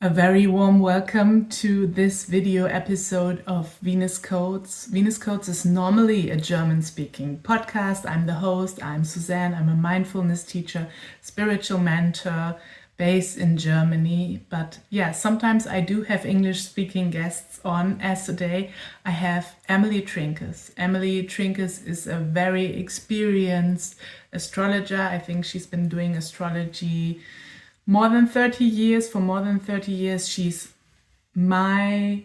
A very warm welcome to this video episode of Venus Codes. Venus Codes is normally a German speaking podcast. I'm the host, I'm Suzanne, I'm a mindfulness teacher, spiritual mentor based in Germany. But yeah, sometimes I do have English speaking guests on, as today I have Emily Trinkaus. Emily Trinkaus is a very experienced astrologer. I think she's been doing astrology more than 30 years. For more than 30 years she's my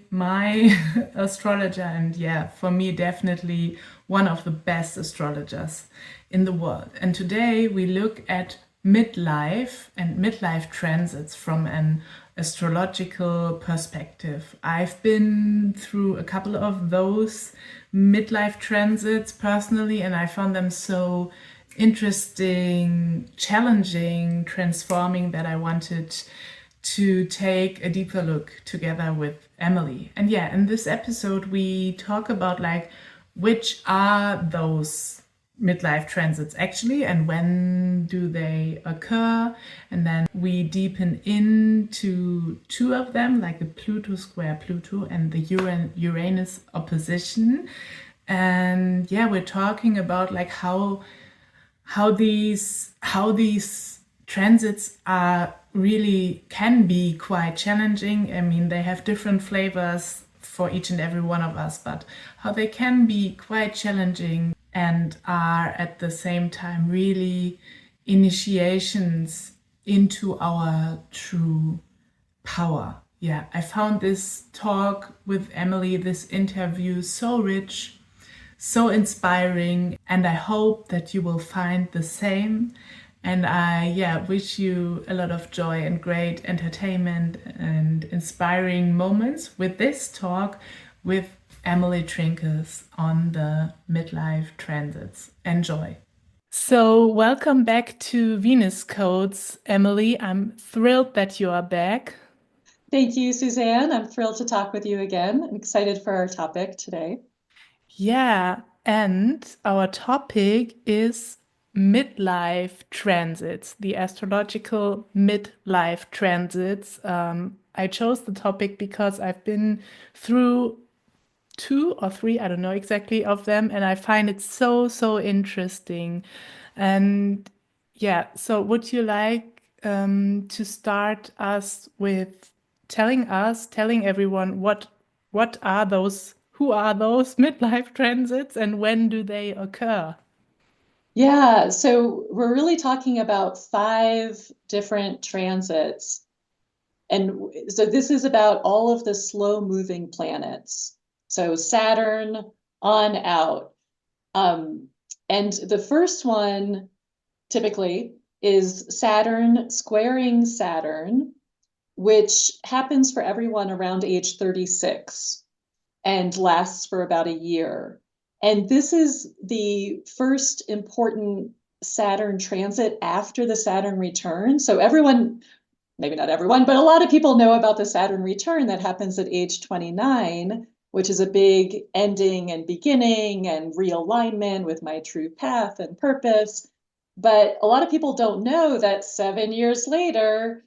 astrologer, and yeah, for me definitely one of the best astrologers in the world. And today we look at midlife and midlife transits from an astrological perspective. I've been through a couple of those midlife transits personally, and I found them so interesting, challenging, transforming that I wanted to take a deeper look together with Emily. And yeah, in this episode, we talk about like which are those midlife transits actually and when do they occur. And then we deepen into two of them, like the Pluto square Pluto and the Uranus opposition. And yeah, we're talking about like how these transits are really can be quite challenging. I mean, they have different flavors for each and every one of us, but how they can be quite challenging and are at the same time really initiations into our true power. Yeah, I found this talk with Emily, this interview, so rich, so inspiring, and I hope that you will find the same. And I wish you a lot of joy and great entertainment and inspiring moments with this talk with Emily Trinkaus on the midlife transits. Enjoy. So, welcome back to Venus Codes, Emily. I'm thrilled that you are back. Thank you, Suzanne. I'm thrilled to talk with you again. I'm excited for our topic today. Yeah, and our topic is midlife transits, the astrological midlife transits. I chose the topic because I've been through two or three, I don't know exactly, of them, and I find it so interesting. And yeah, so would you like to start us with telling everyone what are those, who are those midlife transits and when do they occur? Yeah, so we're really talking about five different transits. And so this is about all of the slow moving planets. So Saturn on out. Um, and the first one typically is Saturn squaring Saturn, which happens for everyone around age 36. And lasts for about a year. And this is the first important Saturn transit after the Saturn return. So everyone, maybe not everyone, but a lot of people know about the Saturn return that happens at age 29, which is a big ending and beginning and realignment with my true path and purpose. But a lot of people don't know that 7 years later,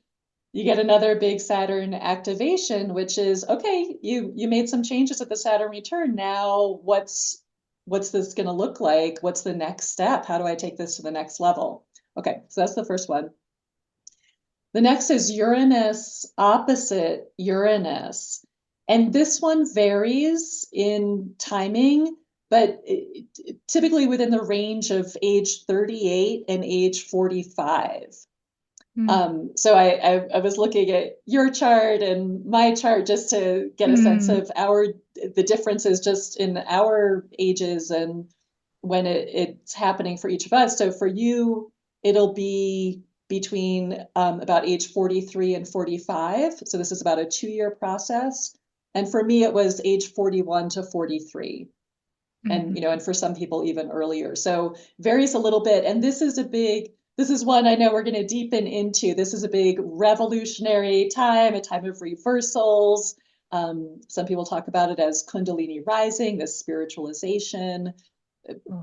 you get another big Saturn activation, which is okay, you made some changes at the Saturn return. Now what's this going to look like? What's the next step? How do I take this to the next level? Okay, so that's the first one. The next is Uranus opposite Uranus. And this one varies in timing, but typically within the range of age 38 and age 45. So I was looking at your chart and my chart just to get a sense of the differences just in our ages and when it's happening for each of us. So for you, it'll be between about age 43 and 45. So this is about a 2-year process. And for me, it was age 41 to 43. And, and for some people even earlier. So varies a little bit. And this is one I know we're going to deepen into. This is a big revolutionary time, a time of reversals. Some people talk about it as Kundalini rising, this spiritualization.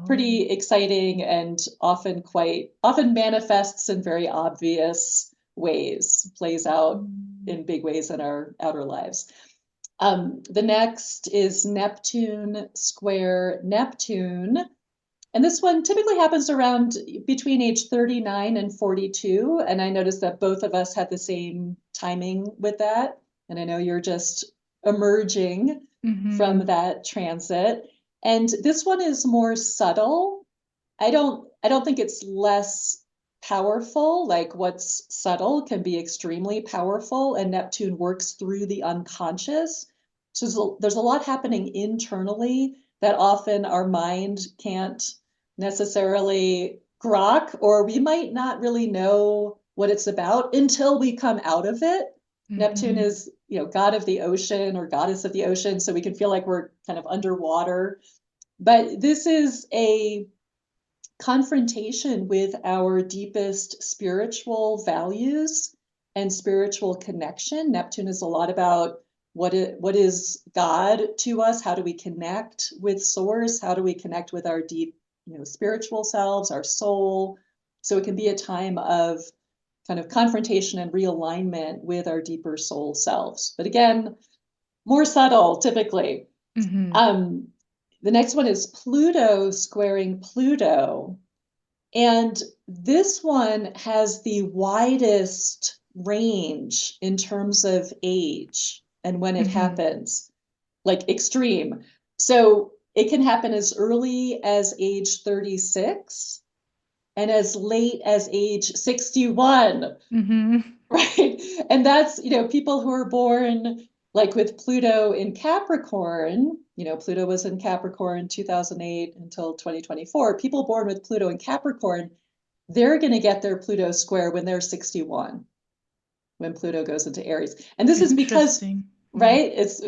Pretty exciting and often manifests in very obvious ways, plays out in big ways in our outer lives. The next is Neptune square Neptune. And this one typically happens around between age 39 and 42. And I noticed that both of us had the same timing with that. And I know you're just emerging from that transit. And this one is more subtle. I don't think it's less powerful. Like what's subtle can be extremely powerful, and Neptune works through the unconscious. So there's a lot happening internally that often our mind can't necessarily grok, or we might not really know what it's about until we come out of it. Neptune is, god of the ocean or goddess of the ocean, so we can feel like we're kind of underwater. But this is a confrontation with our deepest spiritual values and spiritual connection. Neptune is a lot about what is God to us? How do we connect with Source? How do we connect with our deep, spiritual selves, our soul? So it can be a time of kind of confrontation and realignment with our deeper soul selves. But again, more subtle typically. The next one is Pluto squaring Pluto. And this one has the widest range in terms of age and when it happens, like extreme. So it can happen as early as age 36 and as late as age 61. Right? And that's, people who are born like with Pluto in Capricorn, Pluto was in Capricorn 2008 until 2024. People born with Pluto in Capricorn, they're going to get their Pluto square when they're 61, when Pluto goes into Aries. And this is because, right? It's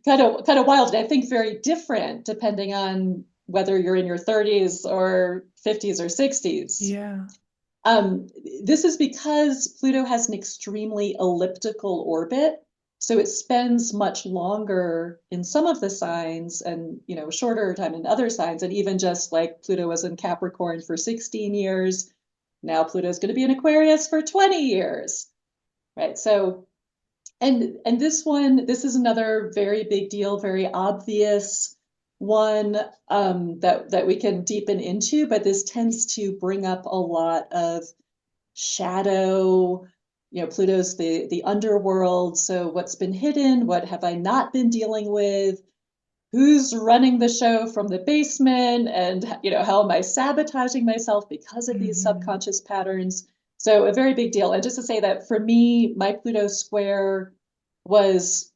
kind of wild. And I think very different depending on whether you're in your 30s or 50s or 60s. Yeah. This is because Pluto has an extremely elliptical orbit. So it spends much longer in some of the signs and, shorter time in other signs. And even just like Pluto was in Capricorn for 16 years, now Pluto is going to be in Aquarius for 20 years, right? So, and this is another very big deal, very obvious one that we can deepen into, but this tends to bring up a lot of shadow. Pluto's the underworld. So what's been hidden? What have I not been dealing with? Who's running the show from the basement? And, how am I sabotaging myself because of these subconscious patterns? So a very big deal. And just to say that for me, my Pluto square was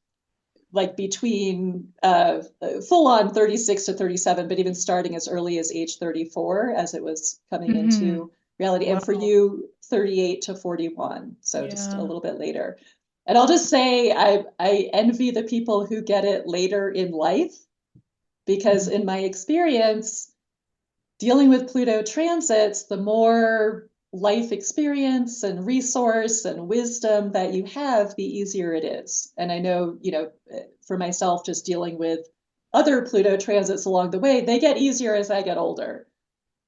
like between full on 36 to 37, but even starting as early as age 34 as it was coming into reality. And for you, 38 to 41. So just a little bit later. And I'll just say I envy the people who get it later in life, because in my experience, dealing with Pluto transits, the more life experience and resource and wisdom that you have, the easier it is. And I know, for myself, just dealing with other Pluto transits along the way, they get easier as I get older.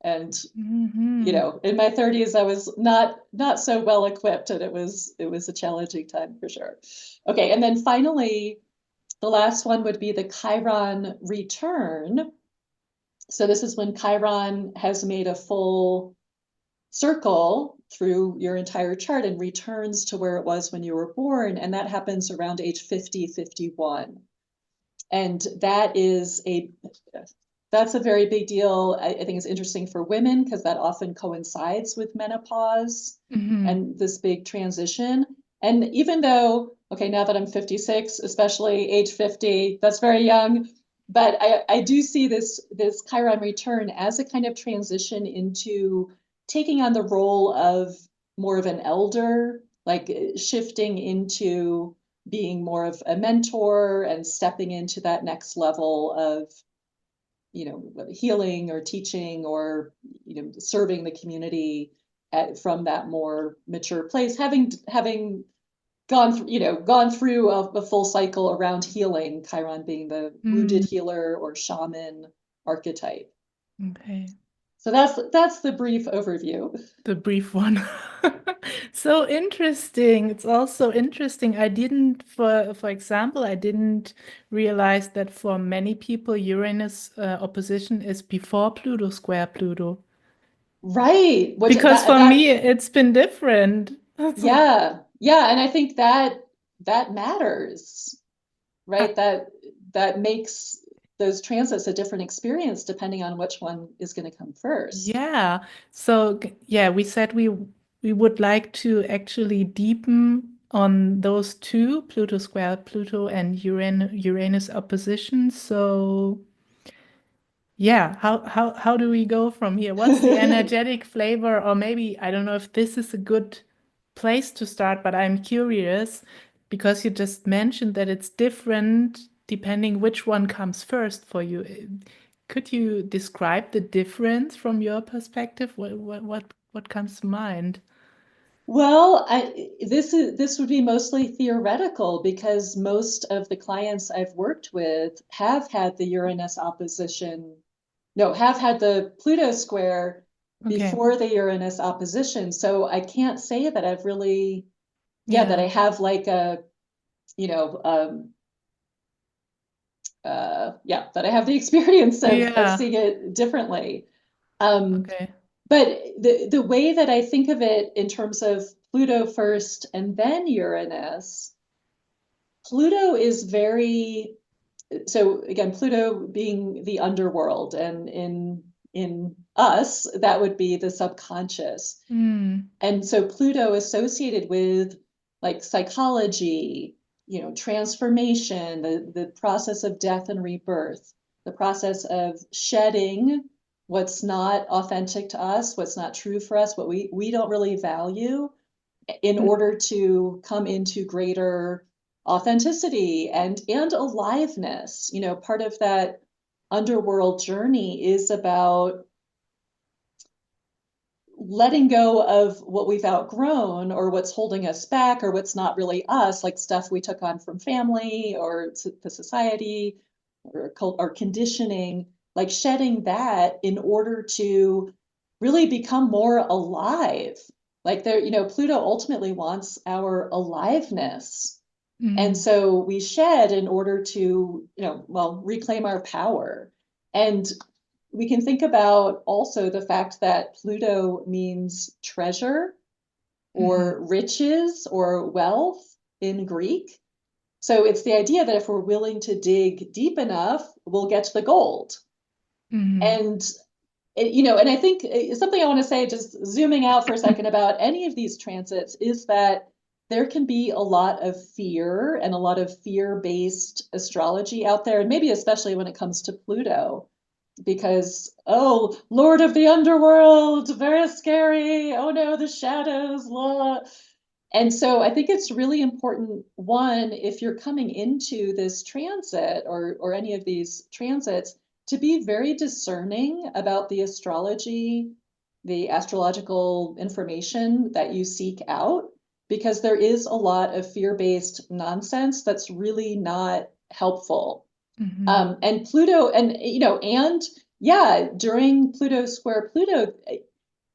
And, in my 30s, I was not so well equipped, and it was a challenging time for sure. Okay, and then finally, the last one would be the Chiron return. So this is when Chiron has made a full circle through your entire chart and returns to where it was when you were born. And that happens around age 50, 51. And that's a very big deal. I think it's interesting for women because that often coincides with menopause and this big transition. And even though, okay, now that I'm 56, especially age 50, that's very young, but I do see this Chiron return as a kind of transition into taking on the role of more of an elder, like shifting into being more of a mentor and stepping into that next level of, healing or teaching or, serving the community from that more mature place, having gone through a full cycle around healing, Chiron being the wounded healer or shaman archetype. Okay. So that's the brief overview. The brief one. So interesting. It's also interesting. I didn't, for example, I didn't realize that for many people, Uranus opposition is before Pluto square Pluto. Right. Which Because that for that me, it's been different. yeah. Yeah, and I think that that matters, Uh, right? That makes those transits a different experience depending on which one is going to come first. yeah. So yeah, we said we would like to actually deepen on those two, Pluto square Pluto and Uranus opposition. So yeah, how do we go from here? What's the energetic flavor? Or maybe I don't know if this is a good place to start, but I'm curious because you just mentioned that it's different depending which one comes first for you. Could you describe the difference from your perspective? What comes to mind? Well, this would be mostly theoretical because most of the clients I've worked with have had the Uranus opposition, no, have had the Pluto square Okay. before the Uranus opposition. So I can't say that I've really, yeah, that Yeah. I have like a, you know, yeah, that I have the experience of Yeah. seeing it differently. Um, Okay. but the way that I think of it in terms of Pluto first and then Uranus, Pluto is very, so again, Pluto being the underworld, and in us, that would be the subconscious. Hmm. And so Pluto associated with like psychology, transformation, the process of death and rebirth, the process of shedding what's not authentic to us, what's not true for us, what we don't really value in order to come into greater authenticity and aliveness. Part of that underworld journey is about letting go of what we've outgrown or what's holding us back or what's not really us, like stuff we took on from family or the society or conditioning, like shedding that in order to really become more alive. Like Pluto ultimately wants our aliveness. And Hmm. so we shed in order to, well, reclaim our power. And we can think about also the fact that Pluto means treasure Hmm. or riches or wealth in Greek. So it's the idea that if we're willing to dig deep enough, we'll get to the gold. Hmm. And and I think something I want to say, just zooming out for a second about any of these transits, is that there can be a lot of fear and a lot of fear-based astrology out there, and maybe especially when it comes to Pluto, because, oh, Lord of the Underworld, very scary. Oh no, the shadows. Blah. And so I think it's really important, one, if you're coming into this transit or any of these transits, to be very discerning about the astrology, the astrological information that you seek out, because there is a lot of fear-based nonsense that's really not helpful. Hmm. And Pluto, and yeah, during Pluto square Pluto,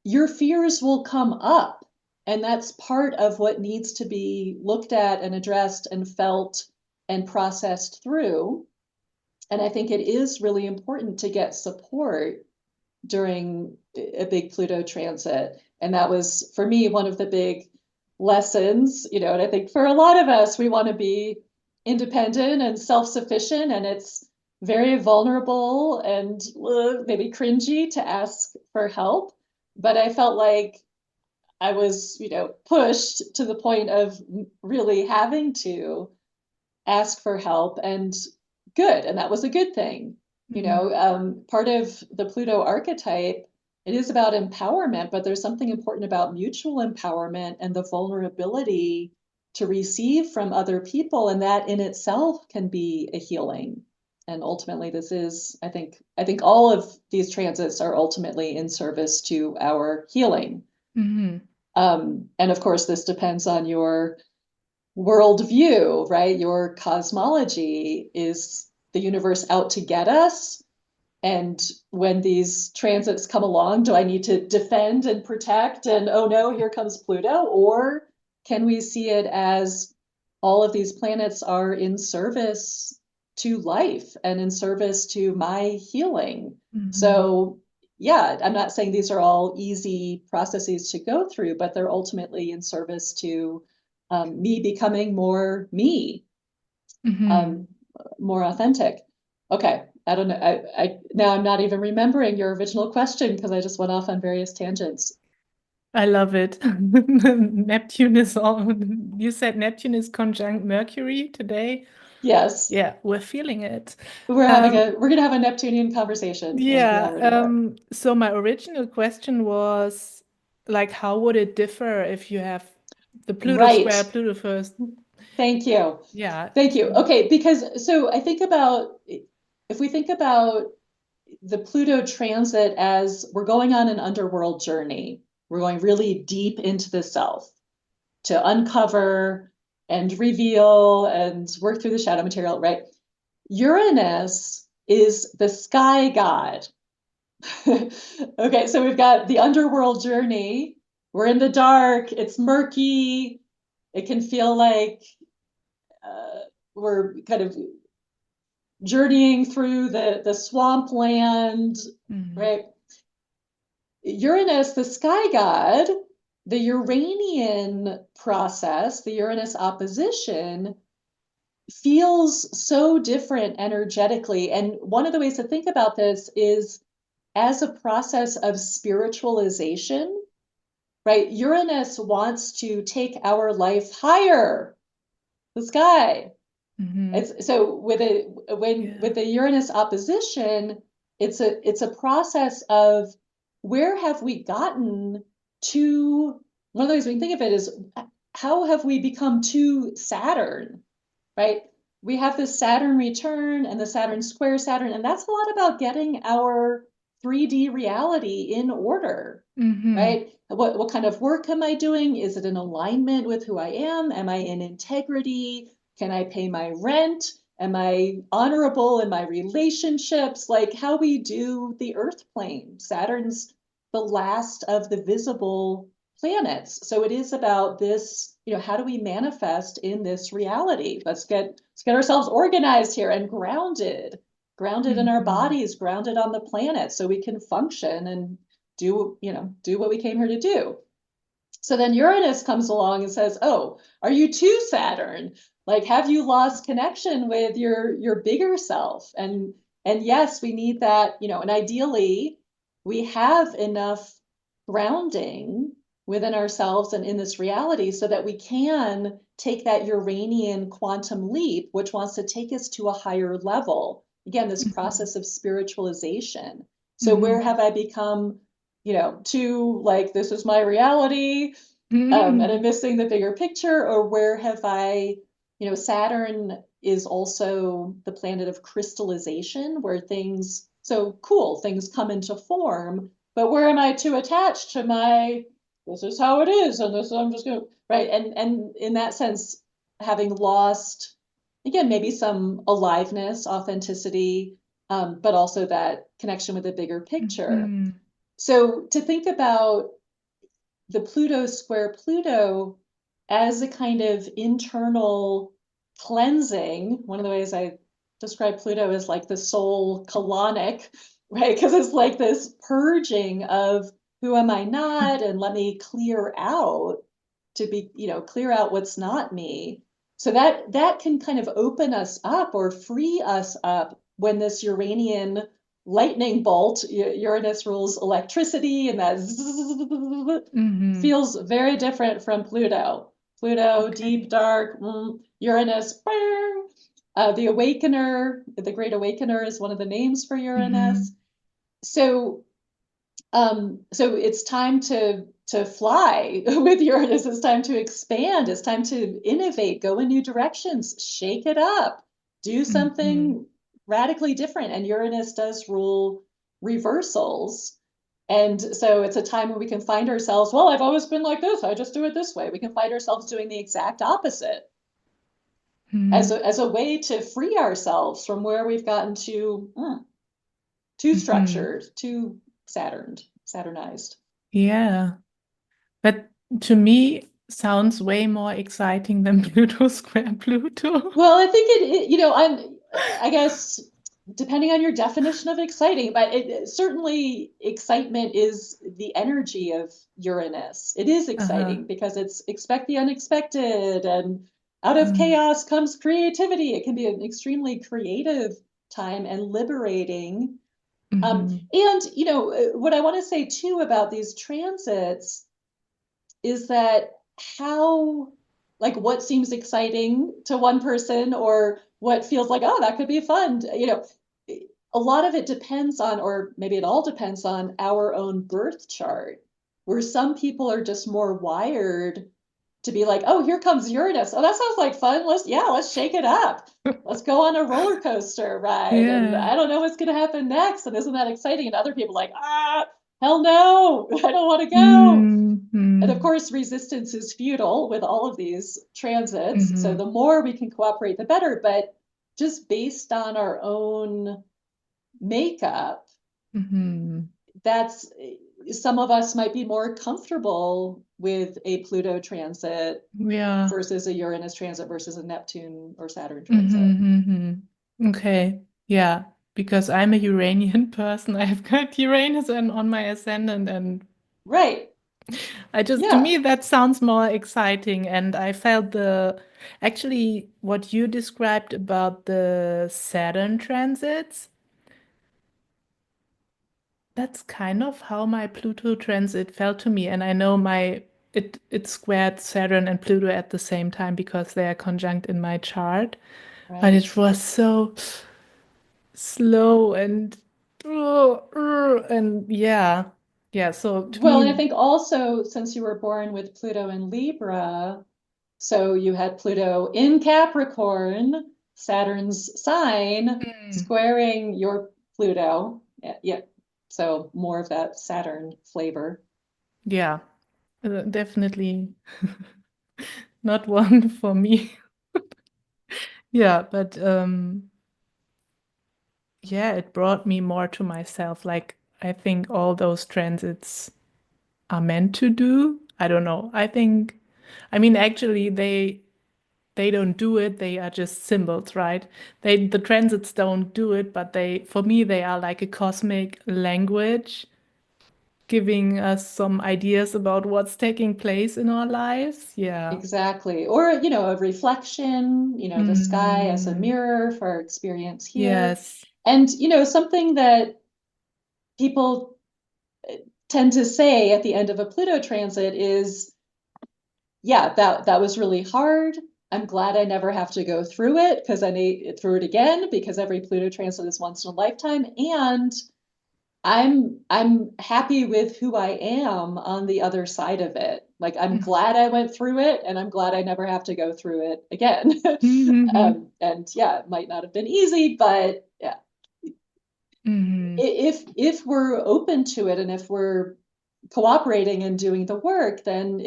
your fears will come up. And that's part of what needs to be looked at and addressed and felt and processed through. And I think it is really important to get support during a big Pluto transit. And that was, for me, one of the big lessons, and I think for a lot of us, we want to be independent and self-sufficient, and it's very vulnerable and maybe cringy to ask for help. But I felt like I was, pushed to the point of really having to ask for help, and good. And that was a good thing. Hmm. Part of the Pluto archetype, it is about empowerment, but there's something important about mutual empowerment and the vulnerability to receive from other people. And that in itself can be a healing. And ultimately, this is, I think all of these transits are ultimately in service to our healing. Hmm. And of course, this depends on your worldview, right? Your cosmology. Is the universe out to get us? And when these transits come along, do I need to defend and protect? And oh no, here comes Pluto? Or can we see it as all of these planets are in service to life and in service to my healing? So yeah, I'm not saying these are all easy processes to go through, but they're ultimately in service to me becoming more me, more authentic. Okay, I don't know. I now I'm not even remembering your original question because I just went off on various tangents. I love it. Neptune is all, you said Neptune is conjunct Mercury today. Yes, Yeah, we're feeling it. we're gonna have a Neptunian conversation. We're Yeah, already are. so my original question was like, how would it differ if you have the Pluto Right. square Pluto first? Thank you. Yeah. Thank you. Okay, because so I think about if we think about the Pluto transit as we're going on an underworld journey, we're going really deep into the self to uncover and reveal and work through the shadow material, right? Uranus is the sky god. Okay, so we've got the underworld journey. We're in the dark, it's murky. It can feel like we're kind of journeying through the swampland, right? Uranus, the sky god, the Uranian process, the Uranus opposition, feels so different energetically. And one of the ways to think about this is as a process of spiritualization, right? Uranus wants to take our life higher, the sky. It's so with it when with the Uranus opposition, it's a process of where have we gotten to. One of the ways we can think of it is how have we become to Saturn, right? We have this Saturn return and the Saturn square Saturn, and that's a lot about getting our 3D reality in order, right? What kind of work am I doing? Is it in alignment with who I am? Am I in integrity? Can I pay my rent? Am I honorable in my relationships? Like how we do the Earth plane. Saturn's the last of the visible planets. So it is about this, how do we manifest in this reality? Let's get ourselves organized here and grounded in our bodies, grounded on the planet so we can function and do what we came here to do. So then Uranus comes along and says, "Oh, are you too Saturn? Like, have you lost connection with your bigger self?" And yes, we need that, and ideally we have enough grounding within ourselves and in this reality so that we can take that Uranian quantum leap, which wants to take us to a higher level. Again, this process of spiritualization. So where have I become, to like, this is my reality, and I'm missing the bigger picture, or where have I, Saturn is also the planet of crystallization, where things, so cool, things come into form, but where am I too attached to my, this is how it is, and this I'm just gonna, right? And in that sense, having lost, again, maybe some aliveness, authenticity, but also that connection with the bigger picture. So to think about the Pluto square Pluto as a kind of internal cleansing. One of the ways I describe Pluto is like the soul colonic, right? Because it's like this purging of who am I not, and let me clear out to be, clear out what's not me. So that can kind of open us up or free us up when this Uranian lightning bolt, Uranus rules electricity, and that feels very different from Pluto. Pluto, deep, dark, Uranus, the Awakener, the Great Awakener is one of the names for Uranus. So so it's time to fly with Uranus. It's time to expand. It's time to innovate, go in new directions, shake it up, do something radically different. And Uranus does rule reversals. And so it's a time where we can find ourselves, well, I've always been like this, I just do it this way. We can find ourselves doing the exact opposite as a way to free ourselves from where we've gotten too Hmm. structured, too Saturnized. Yeah. But to me, sounds way more exciting than Pluto square Pluto. Well, I think I guess depending on your definition of exciting, but certainly excitement is the energy of Uranus. It is Uh-huh. exciting because it's expect the unexpected, and out of Mm. chaos comes creativity. It can be an extremely creative time and liberating. Hmm. And what I want to say too about these transits is that how, like, what seems exciting to one person or what feels like, oh, that could be fun, a lot of it depends on, or maybe it all depends on our own birth chart, where some people are just more wired to be like, oh, here comes Uranus. Oh, that sounds like fun. Let's shake it up. Let's go on a roller coaster ride. And Yeah. I don't know what's going to happen next. And isn't that exciting? And other people like, hell no, I don't want to go. And of Mm-hmm. course, resistance is futile with all of these transits. So Hmm. the more we can cooperate, the better. But just based on our own makeup, Hmm. that's some of us might be more comfortable with a Pluto transit Yeah. versus a Uranus transit versus a Neptune or Saturn transit. Mm-hmm. Okay. Yeah. Because I'm a Uranian person. I've got Uranus and on my ascendant, and Right. to Yeah. me, that sounds more exciting. And I felt actually, what you described about the Saturn transits, that's kind of how my Pluto transit felt to me. And I know it squared Saturn and Pluto at the same time because they are conjunct in my chart. But Right. it was so slow and yeah. Yeah, so to Well, and I me, think also since you were born with Pluto in Libra, so you had Pluto in Capricorn, Saturn's sign, mm, squaring your Pluto. Yeah, yeah. So more of that Saturn flavor. yeah, definitely not one for me. Yeah, but yeah, it brought me more to myself. Like I think all those transits are meant to do. I don't know. I mean, actually, they don't do it. They are just symbols, right? The transits don't do it, but for me, they are like a cosmic language, giving us some ideas about what's taking place in our lives. Yeah. Exactly. Or, a reflection, the sky as a Mm, mirror for our experience here. yes. And, something that people tend to say at the end of a Pluto transit is, yeah, that was really hard. I'm glad I never have to go through it because I need through it again because every Pluto transit is once in a lifetime. And I'm happy with who I am on the other side of it. Like I'm glad I went through it and I'm glad I never have to go through it again. Mm-hmm. And yeah, it might not have been easy, but yeah, Hmm. if we're open to it and if we're cooperating and doing the work, then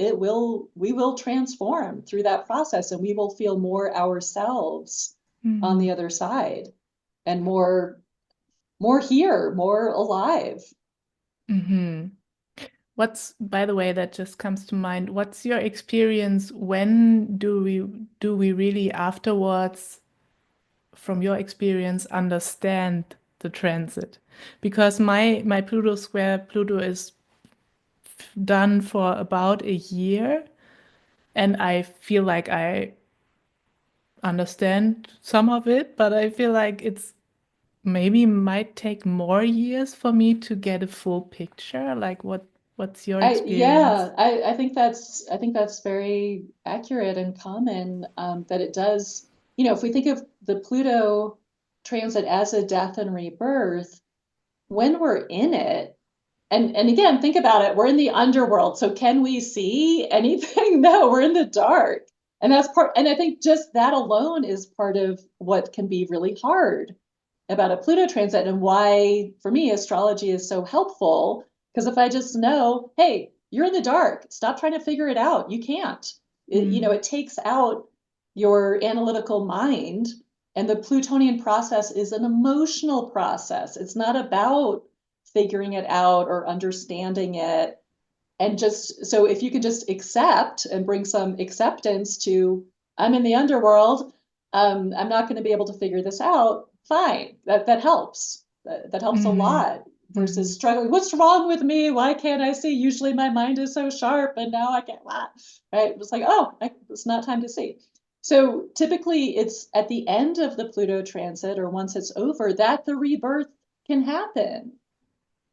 we will transform through that process and we will feel more ourselves on Hmm. the other side and more here, more alive. Hmm. By the way, that just comes to mind. What's your experience? When do we really afterwards, from your experience, understand the transit? Because my Pluto square Pluto is done for about a year, and I feel like I understand some of it, but I feel like it's maybe might take more years for me to get a full picture. Like what's your experience? I think that's very accurate and common, that it does, if we think of the Pluto transit as a death and rebirth, when we're in it, and again, think about it, we're in the underworld. So can we see anything? No, we're in the dark. And that's part, and I think just that alone is part of what can be really hard about a Pluto transit and why, for me, astrology is so helpful. Because if I just know, hey, you're in the dark, stop trying to figure it out. You can't. Mm. It takes out your analytical mind And the Plutonian process is an emotional process. It's not about figuring it out or understanding it. And just so if you can just accept and bring some acceptance to, I'm in the underworld, I'm not going to be able to figure this out, fine. That helps. That helps a Mm-hmm. lot versus Mm-hmm. struggling. What's wrong with me? Why can't I see? Usually my mind is so sharp and now I can't, right? It's like, it's not time to see. So typically it's at the end of the Pluto transit or once it's over that the rebirth can happen.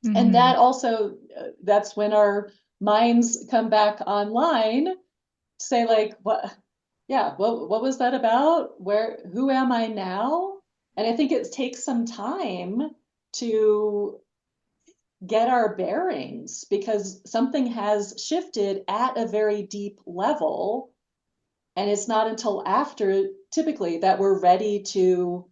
And Mm-hmm. that also, that's when our minds come back online, say like, what was that about? Who am I now? And I think it takes some time to get our bearings because something has shifted at a very deep level. And it's not until after typically that we're ready to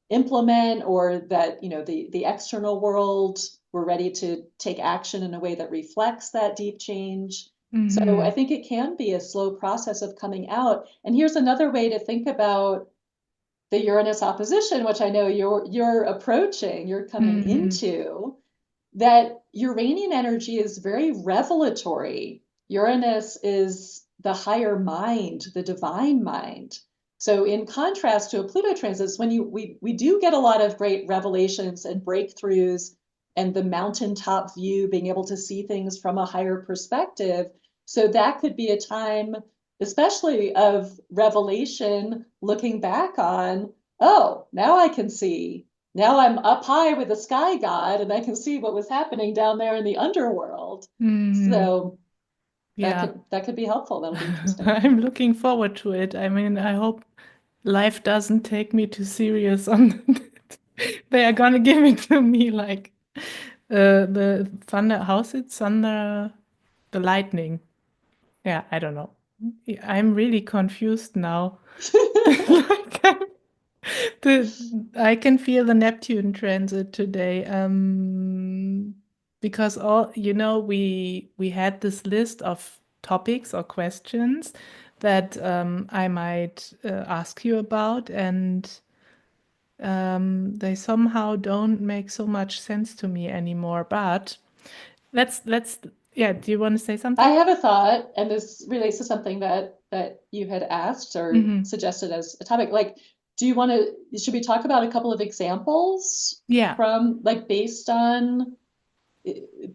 implement or that, the external world, we're ready to take action in a way that reflects that deep change. So I Mm-hmm. think it can be a slow process of coming out. And here's another way to think about the Uranus opposition, which I know you're approaching, you're coming Mm-hmm. into, that Uranian energy is very revelatory. Uranus is the higher mind, the divine mind. So in contrast to a Pluto transit, when we do get a lot of great revelations and breakthroughs and the mountaintop view, being able to see things from a higher perspective. So that could be a time, especially of revelation, looking back on, oh, now I can see. Now I'm up high with the sky god and I can see what was happening down there in the underworld. Mm-hmm. So Yeah. that could be helpful. That'll be interesting. I'm looking forward to it. I mean, I hope life doesn't take me too serious on it. They are gonna give it to me like the thunder. How's it? Thunder, the lightning. Yeah, I don't know. I'm really confused now. Like, the I can feel the Neptune transit today. Because we had this list of topics or questions that I might ask you about, and they somehow don't make so much sense to me anymore. But let's yeah. Do you want to say I something? have a thought, and this relates to something that you had asked or Hmm. suggested as a topic. Like, do you want to, should we talk about a couple of examples Yeah. from like based on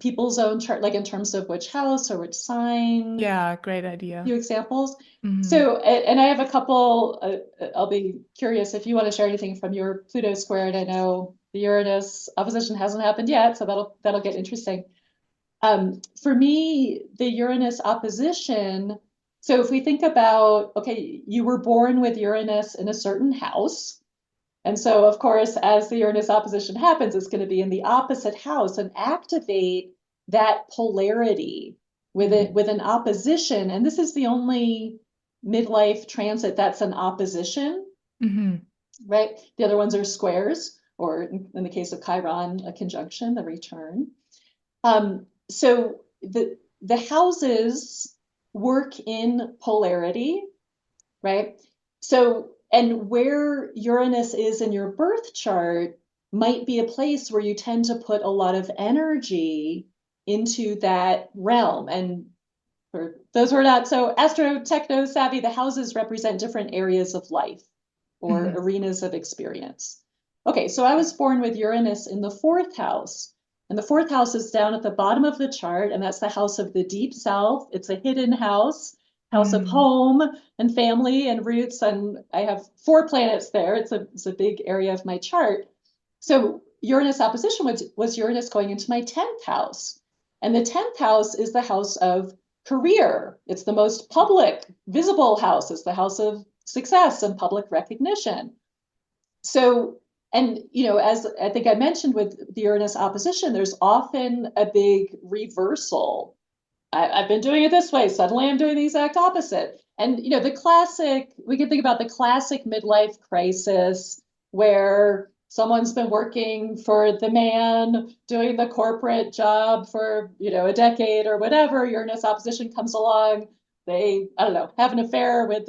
people's own chart, like in terms of which house or which sign? Yeah, great idea. Few examples. Hmm. So, and I have a couple, I'll be curious if you want to share anything from your Pluto squared. I know the Uranus opposition hasn't happened yet, so that'll get interesting. For me, the Uranus opposition, so if we think about, okay, you were born with Uranus in a certain house. And so, of course, as the Uranus opposition happens, it's going to be in the opposite house and activate that polarity with it, with an opposition. And this is the only midlife transit that's an opposition, Hmm. right? The other ones are squares, or in the case of Chiron, a conjunction, the return. So the houses work in polarity, right? So, and where Uranus is in your birth chart might be a place where you tend to put a lot of energy into that realm. And for those who are not so astro techno savvy, the houses represent different areas of life or Hmm. arenas of experience. Okay, so I was born with Uranus in the fourth house. And the fourth house is down at the bottom of the chart, and that's the house of the deep south. It's a hidden house of Hmm. home and family and roots. And I have 4 planets there. It's a big area of my chart. So Uranus opposition was Uranus going into my 10th house. And the 10th house is the house of career. It's the most public, visible house. It's the house of success and public recognition. So, and as I think I mentioned with the Uranus opposition, there's often a big reversal. I've been doing it this way. Suddenly I'm doing the exact opposite. And, we can think about the classic midlife crisis where someone's been working for the man, doing the corporate job for, a decade or whatever. Uranus opposition comes along. They, I don't know, have an affair with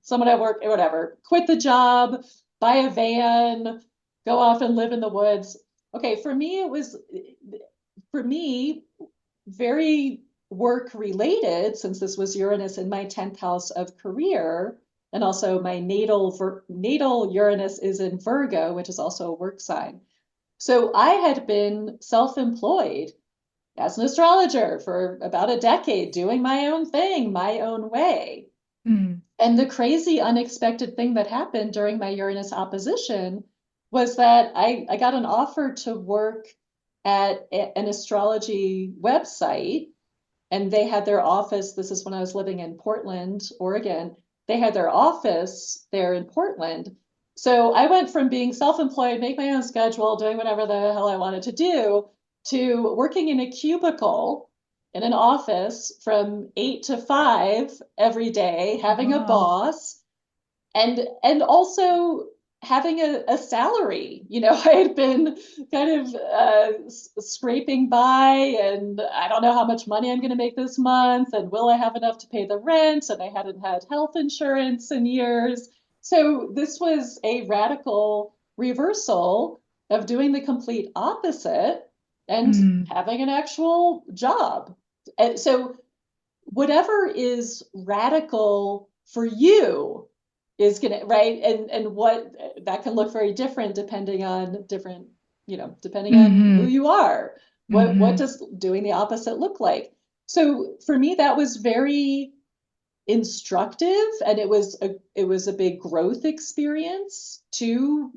someone at work or whatever, quit the job, buy a van, go off and live in the woods. Okay, for me, very work related, since this was Uranus in my 10th house of career. And also my natal Uranus is in Virgo, which is also a work sign. So I had been self-employed as an astrologer for about a decade, doing my own thing, my own way. Mm. And the crazy, unexpected thing that happened during my Uranus opposition was that I got an offer to work at an astrology website, and they had their office. This is when I was living in Portland, Oregon. They had their office there in Portland. So I went from being self-employed, make my own schedule, doing whatever the hell I wanted to do, to working in a cubicle in an office from 8 to 5 every day, having a Wow. boss, and also having a salary. I had been kind of scraping by, and I don't know how much money I'm going to make this month, and will I have enough to pay the rent? And I hadn't had health insurance in years. So this was a radical reversal of doing the complete opposite and Mm. having an actual job. And so whatever is radical for you is gonna, right? And what that can look very different depending on depending on who Mm-hmm. you are. What Mm-hmm. does doing the opposite look like? So for me, that was very instructive, and it was a big growth experience to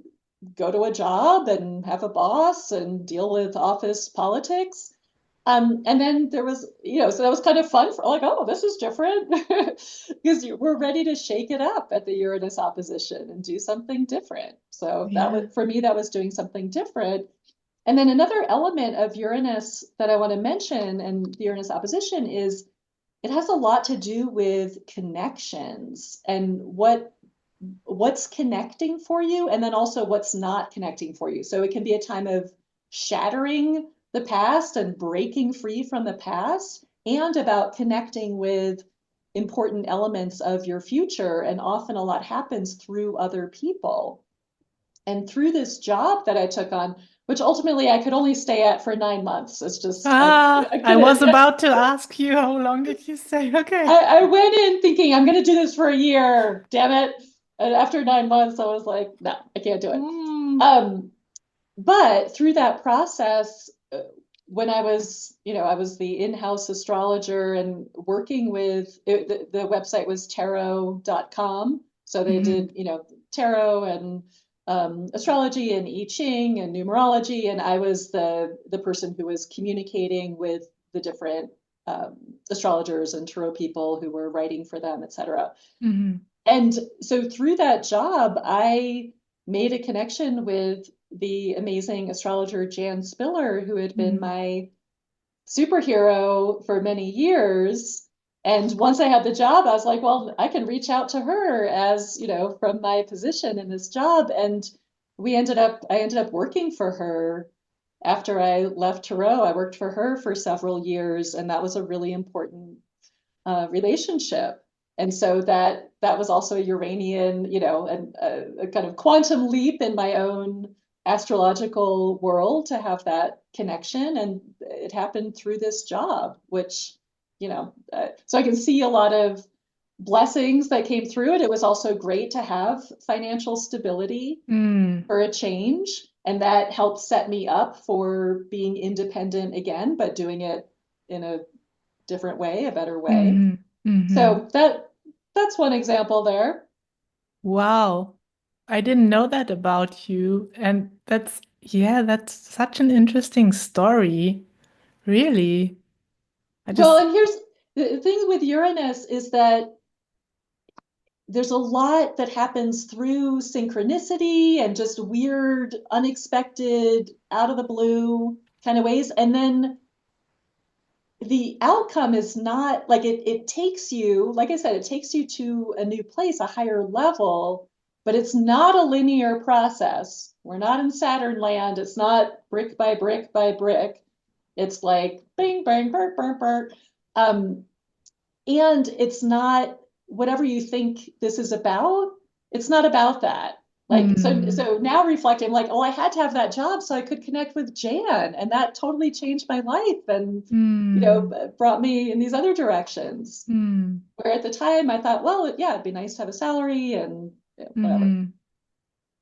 go to a job and have a boss and deal with office politics. And then there was, so that was kind of fun for, like, oh, this is different, because we're ready to shake it up at the Uranus opposition and do something different. So that was, Yeah. for me, that was doing something different. And then another element of Uranus that I want to mention and the Uranus opposition is it has a lot to do with connections and what's connecting for you, and then also what's not connecting for you. So it can be a time of shattering the past and breaking free from the past, and about connecting with important elements of your future. And often a lot happens through other people. And through this job that I took on, which ultimately I could only stay at for 9 months. It's just, I I was couldn't, about to ask you how long did you say? Okay. I went in thinking I'm going to do this for a year, damn it. And after 9 months, I was like, no, I can't do it. Mm. Um, but through that process, when I was the in-house astrologer and working with the website was tarot.com. So they Mm-hmm. did, tarot and astrology and I Ching and numerology. And I was the person who was communicating with the different um, astrologers and tarot people who were writing for them, etc. Mm-hmm. And so through that job, I made a connection with the amazing astrologer Jan Spiller, who had been Mm-hmm. my superhero for many years. And once I had the job, I was like, well, I can reach out to her as, from my position in this job. And I ended up working for her after I left Tarot. I worked for her for several years, and that was a really important relationship. And so that was also a Uranian, and a kind of quantum leap in my own astrological world to have that connection. And it happened through this job, which, so I can see a lot of blessings that came through it. It was also great to have financial stability Mm. for a change. And that helped set me up for being independent again, but doing it in a different way, a better way. Mm-hmm. Mm-hmm. So that's one example there. Wow. I didn't know that about you. And yeah, that's such an interesting story. Really. I Well, just, and here's the thing with Uranus is that there's a lot that happens through synchronicity and just weird, unexpected, out of the blue kind of ways. And then the outcome is not like it takes you, like I said, it takes you to a new place, a higher level, but it's not a linear process. We're not in Saturn land. It's not brick by brick by brick. It's like bing, bang, burp, burp, burp. Um, and it's not whatever you think this is about. It's not about that. Like, so, Mm, so now reflecting, like, oh, I had to have that job so I could connect with Jan, and that totally changed my life and, mm, brought me in these other directions. mm, Where at the time I thought, well, yeah, it'd be nice to have a salary and whatever. mm.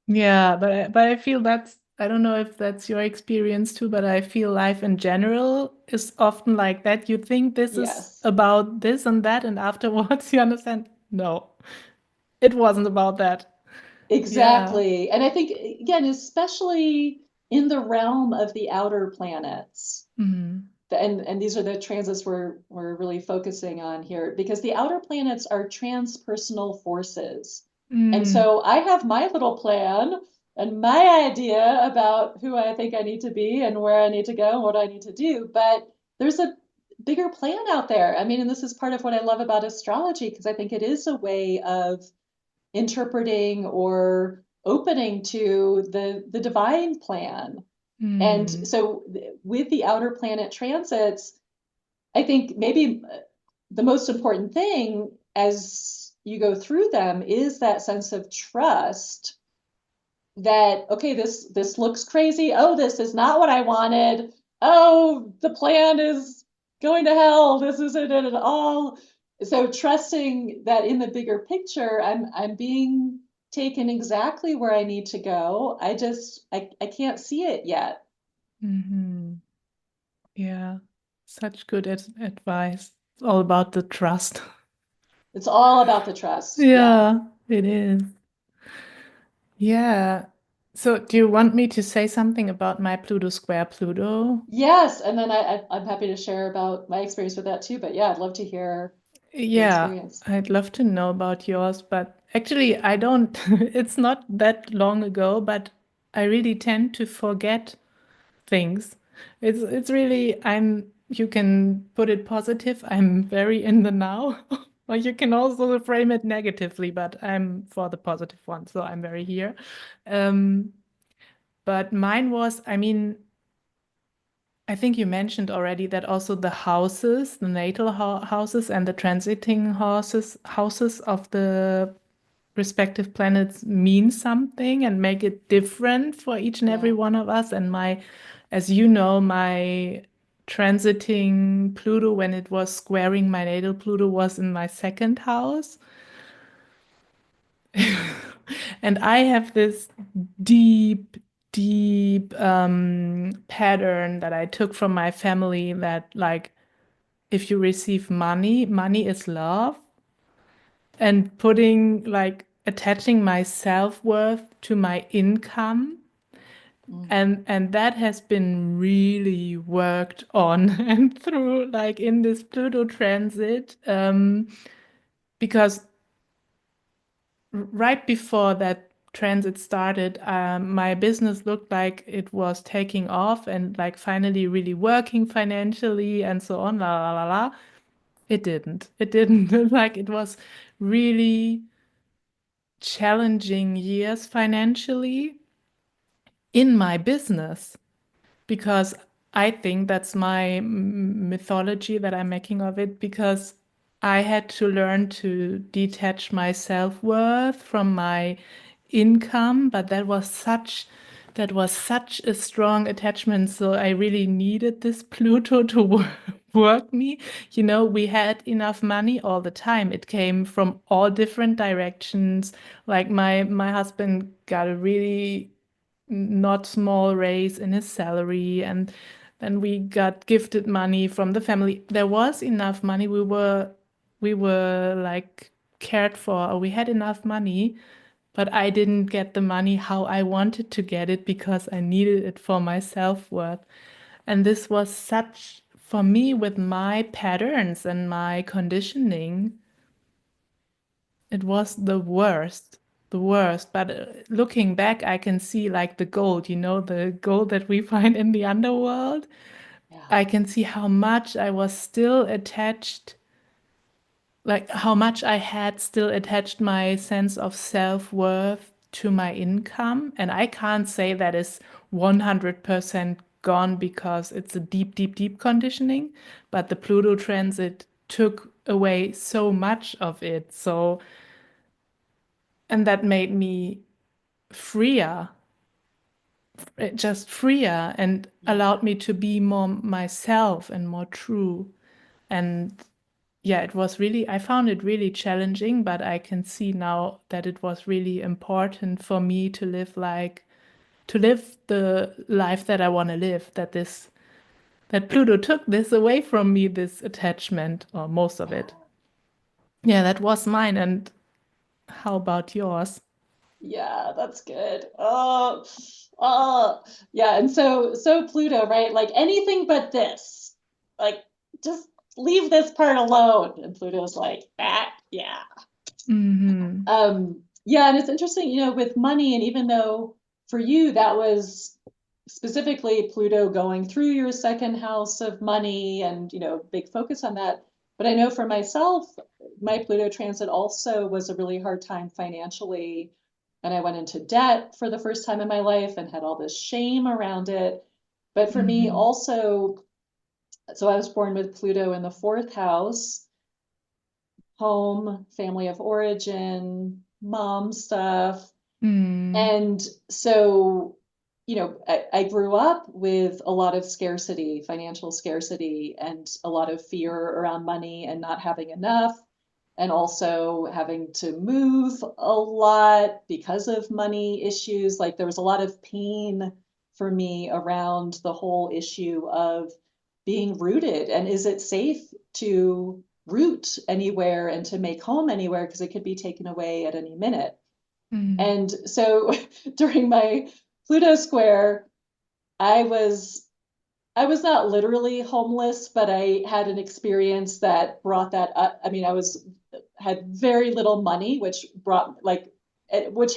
Yeah, but I feel that's I don't know if that's your experience too, but I feel life in general is often like that. You think this is Yes, about this and that, and afterwards you understand, no, it wasn't about that. Yeah. exactly. And I think, again, especially in the realm of the outer planets, Mm, and these are the transits we're really focusing on here because the outer planets are transpersonal forces. And mm, so I have my little plan and my idea about who I think I need to be and where I need to go and what I need to do, but there's a bigger plan out there. I mean, and this is part of what I love about astrology because I think it is a way of interpreting or opening to the divine plan. And mm, so with the outer planet transits, I think maybe the most important thing as you go through them is that sense of trust that, okay, this looks crazy. Oh, this is not what I wanted. Oh, the plan is going to hell. This isn't it at all. So trusting that in the bigger picture, I'm being taken exactly where I need to go. I can't see it yet. mm-hmm. Yeah. Such good advice. It's all about the trust. It's all about the trust. Yeah. Yeah, it is. Yeah. So, do you want me to say something about my Pluto square Pluto? Yes. And then I'm happy to share about my experience with that too. But yeah, I'd love to hear your Yeah, experience. I'd love to know about yours, but actually, I don't. It's not that long ago, but I really tend to forget things. It's really you can put it positive. I'm very in the now. Or you can also frame it negatively, but I'm for the positive one, so I'm very here. Um, but mine was, I mean, I think you mentioned already that also the houses, the natal houses and the transiting houses of the respective planets mean something and make it different for each and every Yeah. one of us. And as you know, my transiting Pluto, when it was squaring my natal Pluto, was in my second house. And I have this deep, deep pattern that I took from my family that, like, if you receive money, money is love. And putting, like, attaching my self-worth to my income. Mm. And that has been really worked on and through, like, in this Pluto transit, because right before that transit started, my business looked like it was taking off and, like, finally really working financially and so on, la la la la. It didn't. It didn't. Like, it was really challenging years financially in my business because I think that's my mythology that I'm making of it, because I had to learn to detach my self-worth from my income, but that was such a strong attachment. So I really needed this Pluto to work me. We had enough money all the time. It came from all different directions. Like, my husband got a really not small raise in his salary, and then we got gifted money from the family. There was enough money. We were like cared for. We had enough money, but I didn't get the money how I wanted to get it because I needed it for my self-worth. And this was such, for me, with my patterns and my conditioning, it was the worst. But looking back, I can see, like, the gold, the gold that we find in the underworld. Yeah. I can see how much I was still attached, like, how much I had still attached my sense of self-worth to my income. And I can't say that is 100% gone because it's a deep, deep, deep conditioning, but the Pluto transit took away so much of it. So, and that made me freer, just freer, and allowed me to be more myself and more true. And yeah, it was really, I found it really challenging, but I can see now that it was really important for me to to live the life that I want to live, that Pluto took this away from me, this attachment, or most of it. Yeah, that was mine. And how about yours? Yeah, that's good. Oh, yeah. And so Pluto, right? Like anything but this. Like, just leave this part alone. And Pluto's like, that, yeah. Mm-hmm. Yeah, and it's interesting, with money, and even though for you that was specifically Pluto going through your second house of money and, big focus on that. But I know for myself, my Pluto transit also was a really hard time financially. And I went into debt for the first time in my life and had all this shame around it. But for me Mm-hmm. also, so I was born with Pluto in the fourth house, home, family of origin, mom stuff. Mm. And so, I grew up with a lot of scarcity, financial scarcity, and a lot of fear around money and not having enough, and also having to move a lot because of money issues. Like there was a lot of pain for me around the whole issue of being rooted. And is it safe to root anywhere and to make home anywhere? Because it could be taken away at any minute. Mm. And so during my Pluto square, I was I was not literally homeless, but I had an experience that brought that up. I mean, I was had very little money, which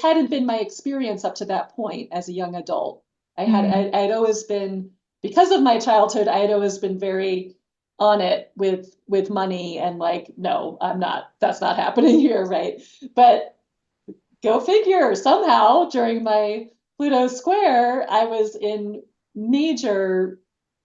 hadn't been my experience up to that point as a young adult. Mm. I had always been, because of my childhood, I had always been very on it with money and like, no, I'm not, that's not happening here, right? But go figure, somehow during my Pluto square, I was in major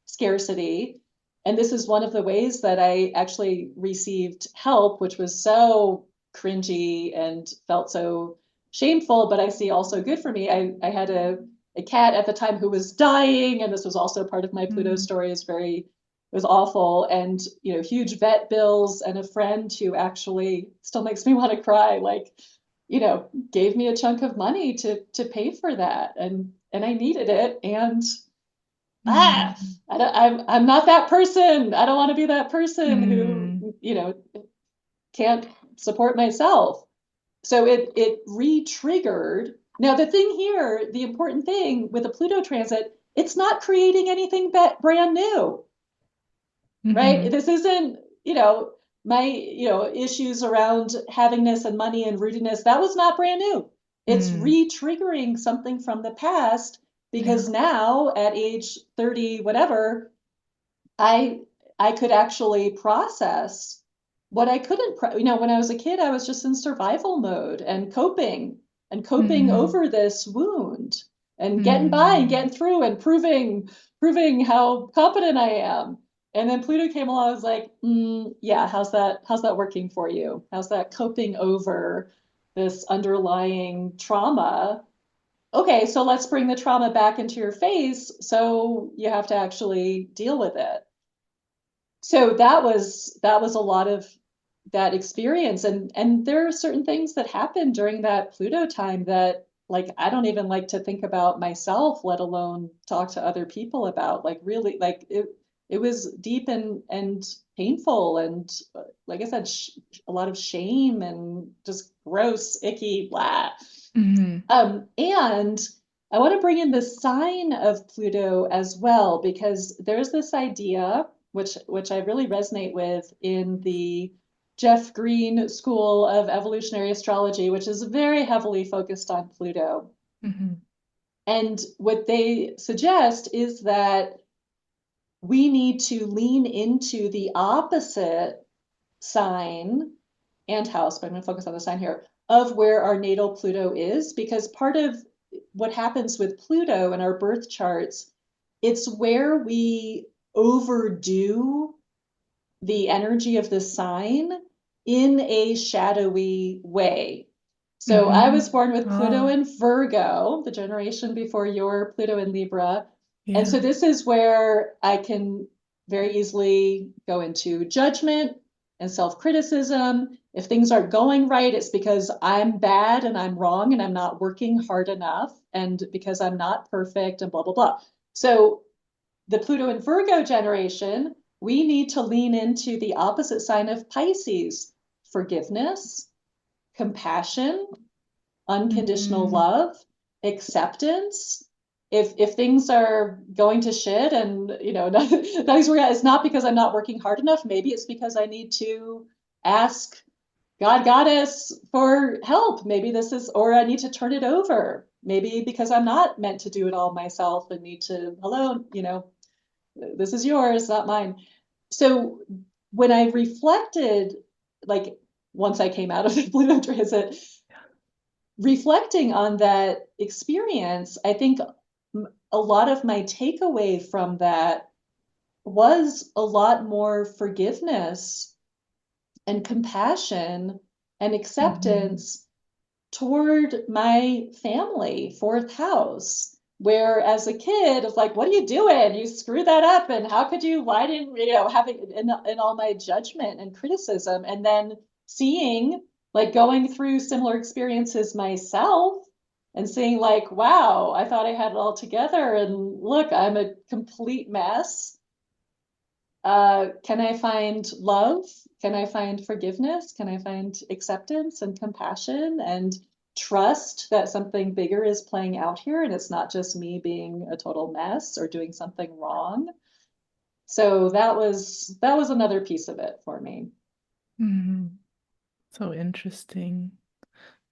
scarcity. And this is one of the ways that I actually received help, which was so cringy and felt so shameful, but I see also good for me. I had a cat at the time who was dying, and this was also part of my Pluto Mm. story, it was awful. And, huge vet bills, and a friend who actually still makes me want to cry, like, gave me a chunk of money to pay for that, and I needed it. And ah, Mm. I'm not that person. I don't want to be that person who, Mm. can't support myself. So it re-triggered. Now the thing here, the important thing with a Pluto transit, it's not creating anything brand new, right? Mm-hmm. This isn't, my, issues around havingness and money and rootedness. That was not brand new. It's Mm. re-triggering something from the past, Yeah. because now at age 30, whatever, I I could actually process what I couldn't, when I was a kid, I was just in survival mode and coping Mm-hmm. over this wound and getting by and Mm. getting through and proving how competent I am. And then Pluto came along. I was like, yeah, how's that working for you? How's that coping over this underlying trauma? Okay, so let's bring the trauma back into your face. So you have to actually deal with it. So that was a lot of that experience. And there are certain things that happened during that Pluto time that, like, I don't even like to think about myself, let alone talk to other people about. Like, really, like, it was deep and painful, and like I said, a lot of shame and just gross, icky, blah. Mm-hmm. And I want to bring in the sign of Pluto as well, because there's this idea, which I really resonate with, in the Jeff Green School of Evolutionary Astrology, which is very heavily focused on Pluto. Mm-hmm. And what they suggest is that we need to lean into the opposite sign and house, but I'm going to focus on the sign here, of where our natal Pluto is, because part of what happens with Pluto in our birth charts, it's where we overdo the energy of the sign in a shadowy way. So I was born with Pluto Oh, in Virgo, the generation before your Pluto in Libra. And yeah. so this is where I can very easily go into judgment and self-criticism. If things aren't going right, it's because I'm bad and I'm wrong and I'm not working hard enough and because I'm not perfect and blah, blah, blah. So the Pluto and Virgo generation, we need to lean into the opposite sign of Pisces: forgiveness, compassion, unconditional Mhm. love, acceptance. If things are going to shit and nothing's working out, it's not because I'm not working hard enough. Maybe it's because I need to ask God, Goddess for help. Maybe this is, or I need to turn it over. Maybe because I'm not meant to do it all myself and need to, hello, this is yours, not mine. So when I reflected, like once I came out of the Pluto transit, reflecting on that experience, I think a lot of my takeaway from that was a lot more forgiveness and compassion and Mhm. acceptance toward my family, fourth house. Where as a kid, it's like, what are you doing? You screwed that up. And how could you, why didn't, having in all my judgment and criticism. And then seeing, like going through similar experiences myself and seeing like, wow, I thought I had it all together. And look, I'm a complete mess. Can I find love? Can I find forgiveness? Can I find acceptance and compassion and trust that something bigger is playing out here and it's not just me being a total mess or doing something wrong? So that was another piece of it for me. Mhm. So interesting.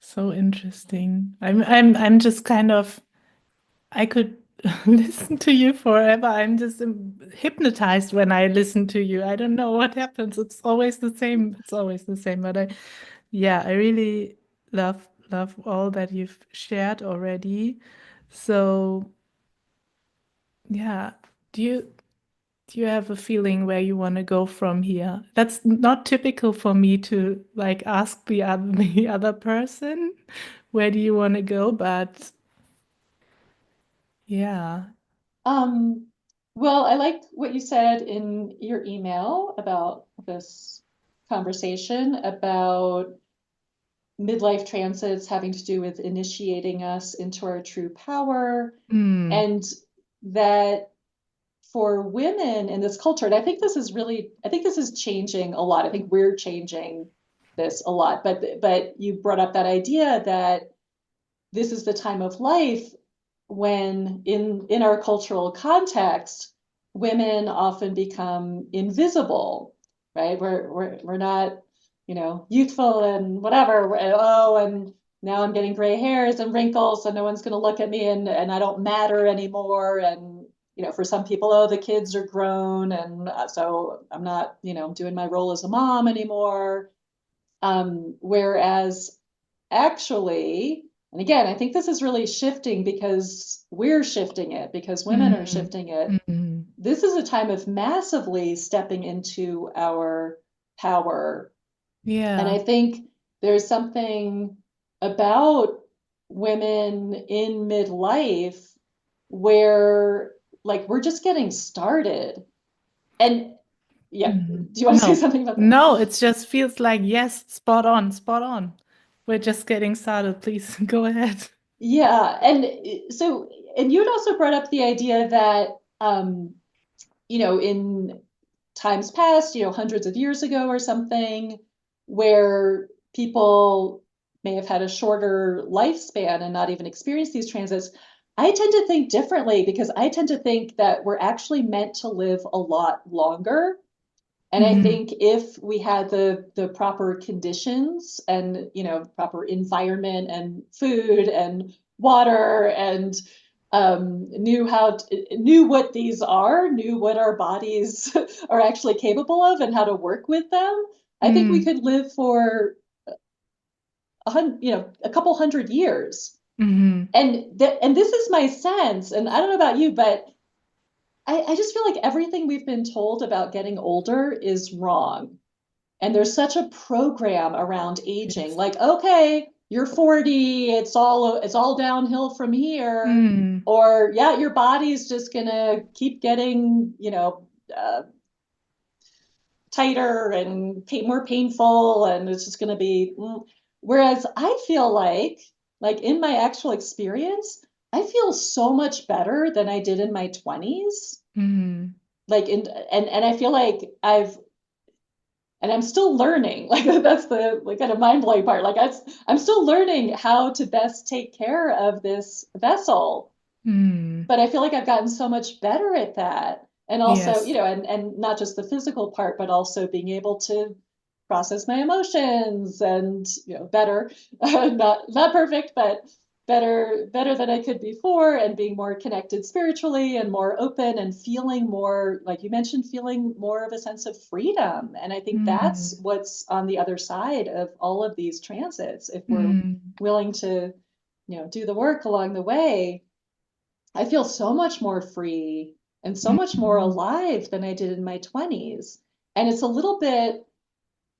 So interesting. I'm just kind of I could listen to you forever. I'm just hypnotized when I listen to you. I don't know what happens. It's always the same. It's always the same. But yeah, I really love all that you've shared already. So yeah, do you do you have a feeling where you want to go from here? That's not typical for me to like ask the other person, where do you want to go? But yeah. Um, well, I like what you said in your email about this conversation about midlife transits having to do with initiating us into our true power, Mm, and that for women in this culture, and I think this is changing a lot. I think we're changing this a lot. But you brought up that idea that this is the time of life when in our cultural context, women often become invisible, right? We're not, youthful and whatever. Oh, and now I'm getting gray hairs and wrinkles, so no one's going to look at me, and I don't matter anymore. And for some people, oh, the kids are grown, and so I'm not, doing my role as a mom anymore. Whereas actually, and again, I think this is really shifting because we're shifting it, because women are mm, shifting it. mm. This is a time of massively stepping into our power. And Yeah. I think there's something about women in midlife where, like, we're just getting started. And yeah, Mhm. do you want to say No, something about that? no, it just feels like, yes, spot on, spot on. We're just getting started. Please go ahead. Yeah, and so, and you'd also brought up the idea that, in times past, hundreds of years ago or something, where people may have had a shorter lifespan and not even experienced these transits. I tend to think differently because I tend to think that we're actually meant to live a lot longer. And I Hmm. think if we had the proper conditions and proper environment and food and water and knew what these are, knew what our bodies are actually capable of and how to work with them, I think we Mm. could live for a couple hundred years. Hmm. And this is my sense, and I don't know about you, but I just feel like everything we've been told about getting older is wrong. And there's such a program around aging. Yes. Like, okay, you're 40, it's all downhill from here. Mm. Or yeah, your body's just gonna keep getting, tighter and more painful, and it's just gonna be. Whereas I feel like in my actual experience, I feel so much better than I did in my 20s. Mm. Like and I feel like I'm still learning. Like that's the like kind of mind blowing part. Like I'm still learning how to best take care of this vessel, Mm. but I feel like I've gotten so much better at that. And also, Yes. and not just the physical part, but also being able to process my emotions and, better, not perfect, but better than I could before, and being more connected spiritually and more open and feeling more, like you mentioned, feeling more of a sense of freedom. And I think that's Mm. what's on the other side of all of these transits. If we're Mm. willing to, do the work along the way, I feel so much more free and so much more Mm. alive than I did in my 20s. And it's a little bit,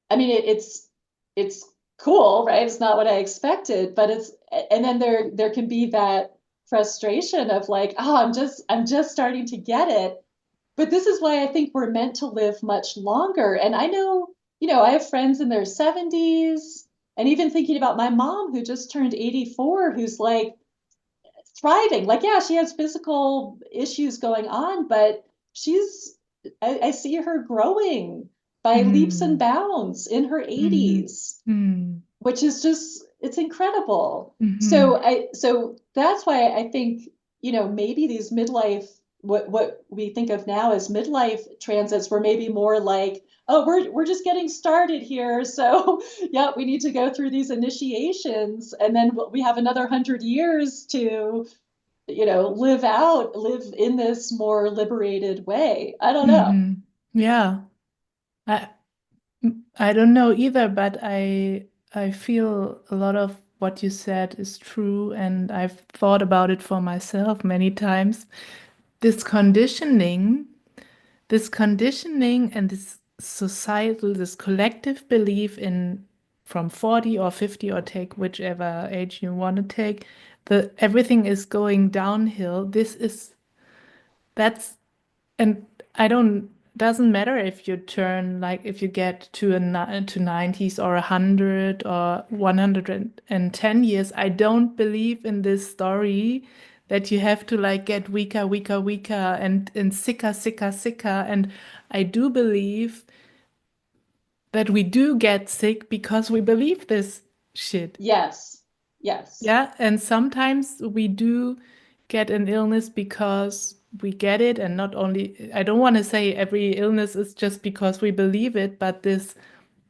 I mean, it's cool, right? It's not what I expected, but and then there can be that frustration of like, oh, I'm just starting to get it. But this is why I think we're meant to live much longer. And I know, I have friends in their 70s, and even thinking about my mom who just turned 84, who's like, thriving. Like, yeah, she has physical issues going on, but I see her growing by leaps and Mm. bounds in her Mm. 80s, Mm. which is just, it's incredible. Mm. So that's why I think, maybe these midlife, what we think of now as midlife transits were maybe more like, oh, we're just getting started here. So yeah, we need to go through these initiations, and then we have another 100 years to, live in this more liberated way. I don't know. Mm. Yeah. I I don't know either, but I feel a lot of what you said is true, and I've thought about it for myself many times. This conditioning, this conditioning and this societal, this collective belief in from 40 or 50, or take whichever age you want to take, the everything is going downhill. That's and I don't doesn't matter if you turn, like, if you get to to 90s or 100 or 110 years. I don't believe in this story that you have to like get weaker, weaker, weaker, and sicker, sicker, sicker. And I do believe that we do get sick because we believe this shit. Yes. Yes. Yeah, and sometimes we do get an illness because we get it, and not only, I don't want to say every illness is just because we believe it, but this,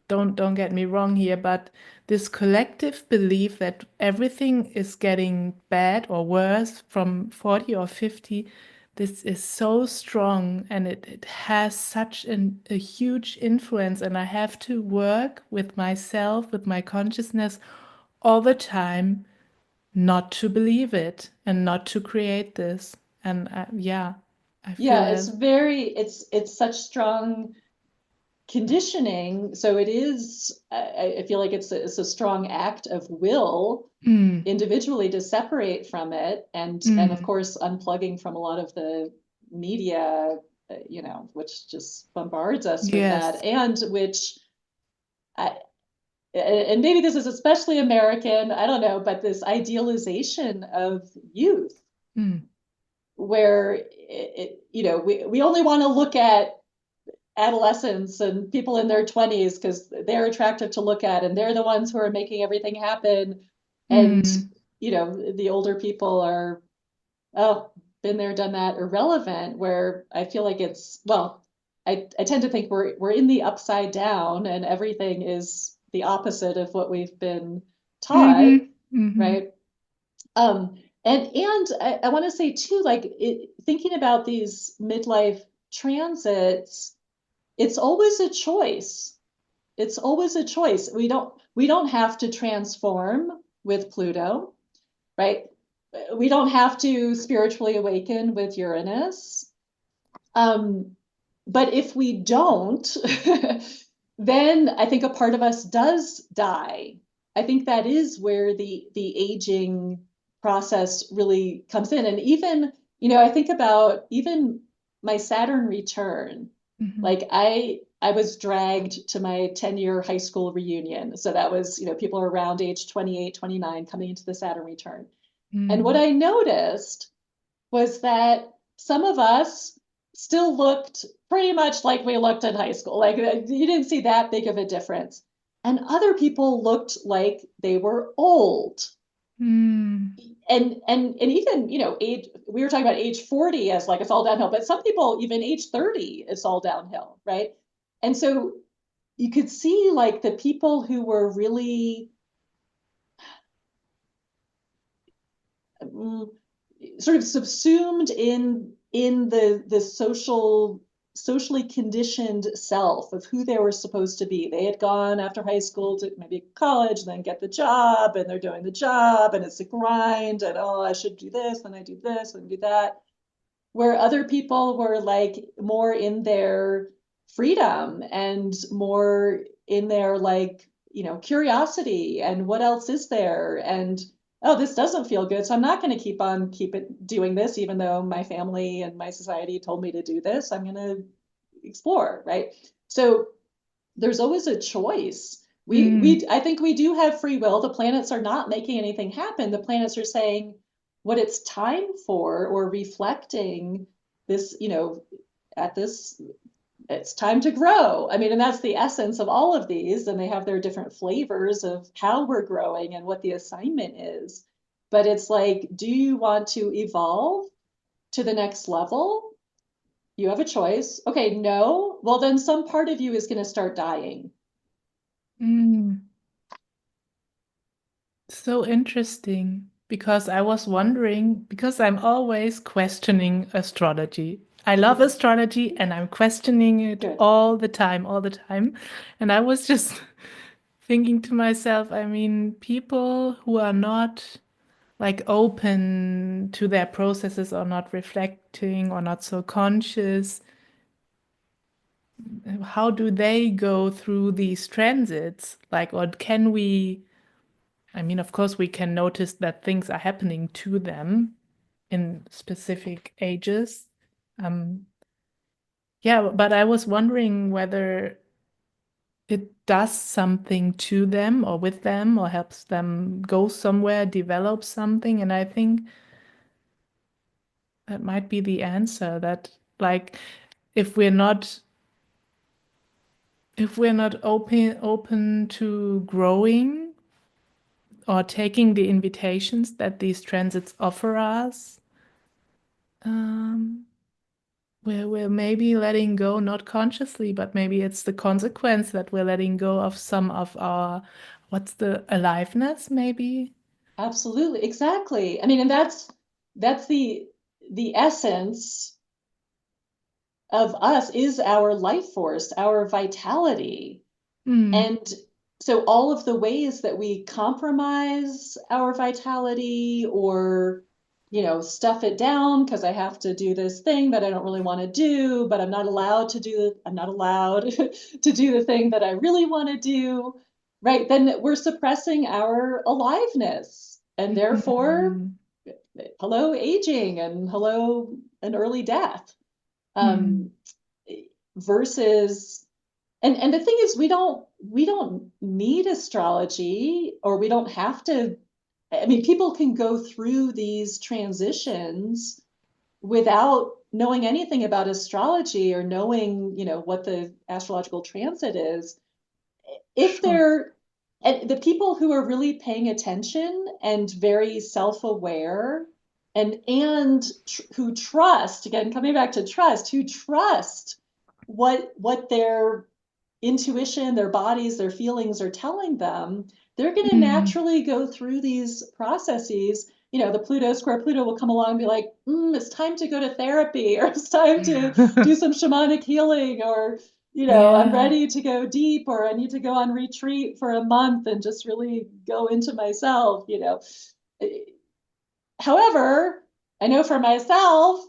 don't get me wrong here, but this collective belief that everything is getting bad or worse from 40 or 50, this is so strong, and it has such a huge influence, and I have to work with myself, with my consciousness all the time not to believe it and not to create this. And yeah, I feel Yeah, it's as very, it's such strong conditioning. So it is, I feel like it's a strong act of will mm, individually to separate from it, and of mm, course unplugging from a lot of the media, which just bombards us with that, yes, and which I, and maybe this is especially American, I don't know, but this idealization of youth, mm, where we only want to look at adolescents and people in their 20s because they're attractive to look at, and they're the ones who are making everything happen. And mm, the older people are, oh, been there, done that, irrelevant. Where I feel like it's, well, I tend to think we're in the upside down, and everything is the opposite of what we've been taught, mm-hmm, mm-hmm, right? And I want to say too, like thinking about these midlife transits, it's always a choice. It's always a choice. We don't have to transform with Pluto, right? We don't have to spiritually awaken with Uranus. Um, but if we don't, then I think a part of us does die. I think that is where the aging process really comes in. And even, I think about even my Saturn return. Mhm. Like I was dragged to my 10-year high school reunion. So that was, people are around age 28, 29 coming into the Saturn return. And what Mm. I noticed was that some of us still looked pretty much like we looked in high school. Like you didn't see that big of a difference. And other people looked like they were old. Mm. And even, age, we were talking about age 40 as like it's all downhill, but some people even age 30, it's all downhill, right? And so you could see like the people who were really mm, sort of subsumed in the socially conditioned self of who they were supposed to be. They had gone after high school to maybe college, then get the job, and they're doing the job, and it's a grind, and oh, I should do this, and I do this, and do that. Where other people were like more in their freedom and more in their like, curiosity and what else is there, and oh, this doesn't feel good, so I'm not going to keep it doing this, even though my family and my society told me to do this. I'm going to explore, right? So there's always a choice. Mm. I think we do have free will. The planets are not making anything happen. The planets are saying what it's time for, or reflecting this, at this, it's time to grow. I mean, and that's the essence of all of these, and they have their different flavors of how we're growing and what the assignment is. But it's like, do you want to evolve to the next level? You have a choice. Okay, no. Well, then some part of you is going to start dying. Mm. So interesting, because I was wondering, because I'm always questioning astrology. I love Mhm. astrology and I'm questioning it Good. all the time, all the time. And I was just thinking to myself, I mean, people who are not like open to their processes or not reflecting or not so conscious, how do they go through these transits? Like, or can we? I mean, of course, we can notice that things are happening to them in specific ages. Um, yeah, but I was wondering whether it does something to them or with them or helps them go somewhere, develop something. And I think that might be the answer that, like, if we're not if we're not open to growing or taking the invitations that these transits offer us, um, we're maybe letting go, not consciously, but maybe it's the consequence that we're letting go of some of our, what's the aliveness, maybe? Absolutely. Exactly. I mean, and that's the essence of us is our life force, our vitality. Mm. And so all of the ways that we compromise our vitality, or, stuff it down because I have to do this thing that I don't really want to do, but I'm not allowed to do the thing that I really want to do, right? Then we're suppressing our aliveness. And therefore, Mm. hello aging, and hello an early death. Mm. Um, versus and the thing is, we don't need astrology, or we don't have to. I mean, people can go through these transitions without knowing anything about astrology, or knowing, what the astrological transit is, if Sure. they're, and the people who are really paying attention and very self-aware, and who trust, again, coming back to trust, who trust what their intuition, their bodies, their feelings are telling them, they're going to Mm. naturally go through these processes. The Pluto square Pluto will come along and be like, it's time to go to therapy, or it's time to do some shamanic healing, or, I'm Yeah. ready to go deep, or I need to go on retreat for a month and just really go into myself. However, I know for myself,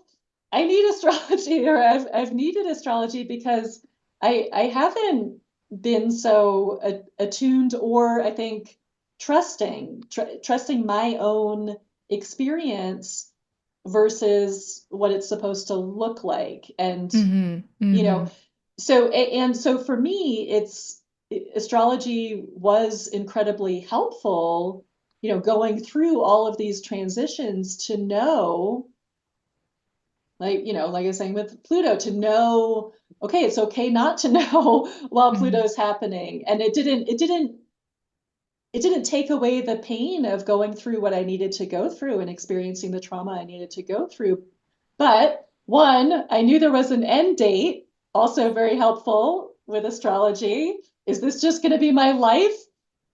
I need astrology, or I've needed astrology, because I haven't been so attuned, or I think trusting my own experience versus what it's supposed to look like. And, Mm-hmm. you know, Mm-hmm. so for me, astrology was incredibly helpful, going through all of these transitions to know, like I was saying with Pluto, to know, okay, it's okay not to know while Mm-hmm. Pluto's happening. And it didn't take away the pain of going through what I needed to go through and experiencing the trauma I needed to go through. But one, I knew there was an end date, also very helpful with astrology. Is this just going to be my life?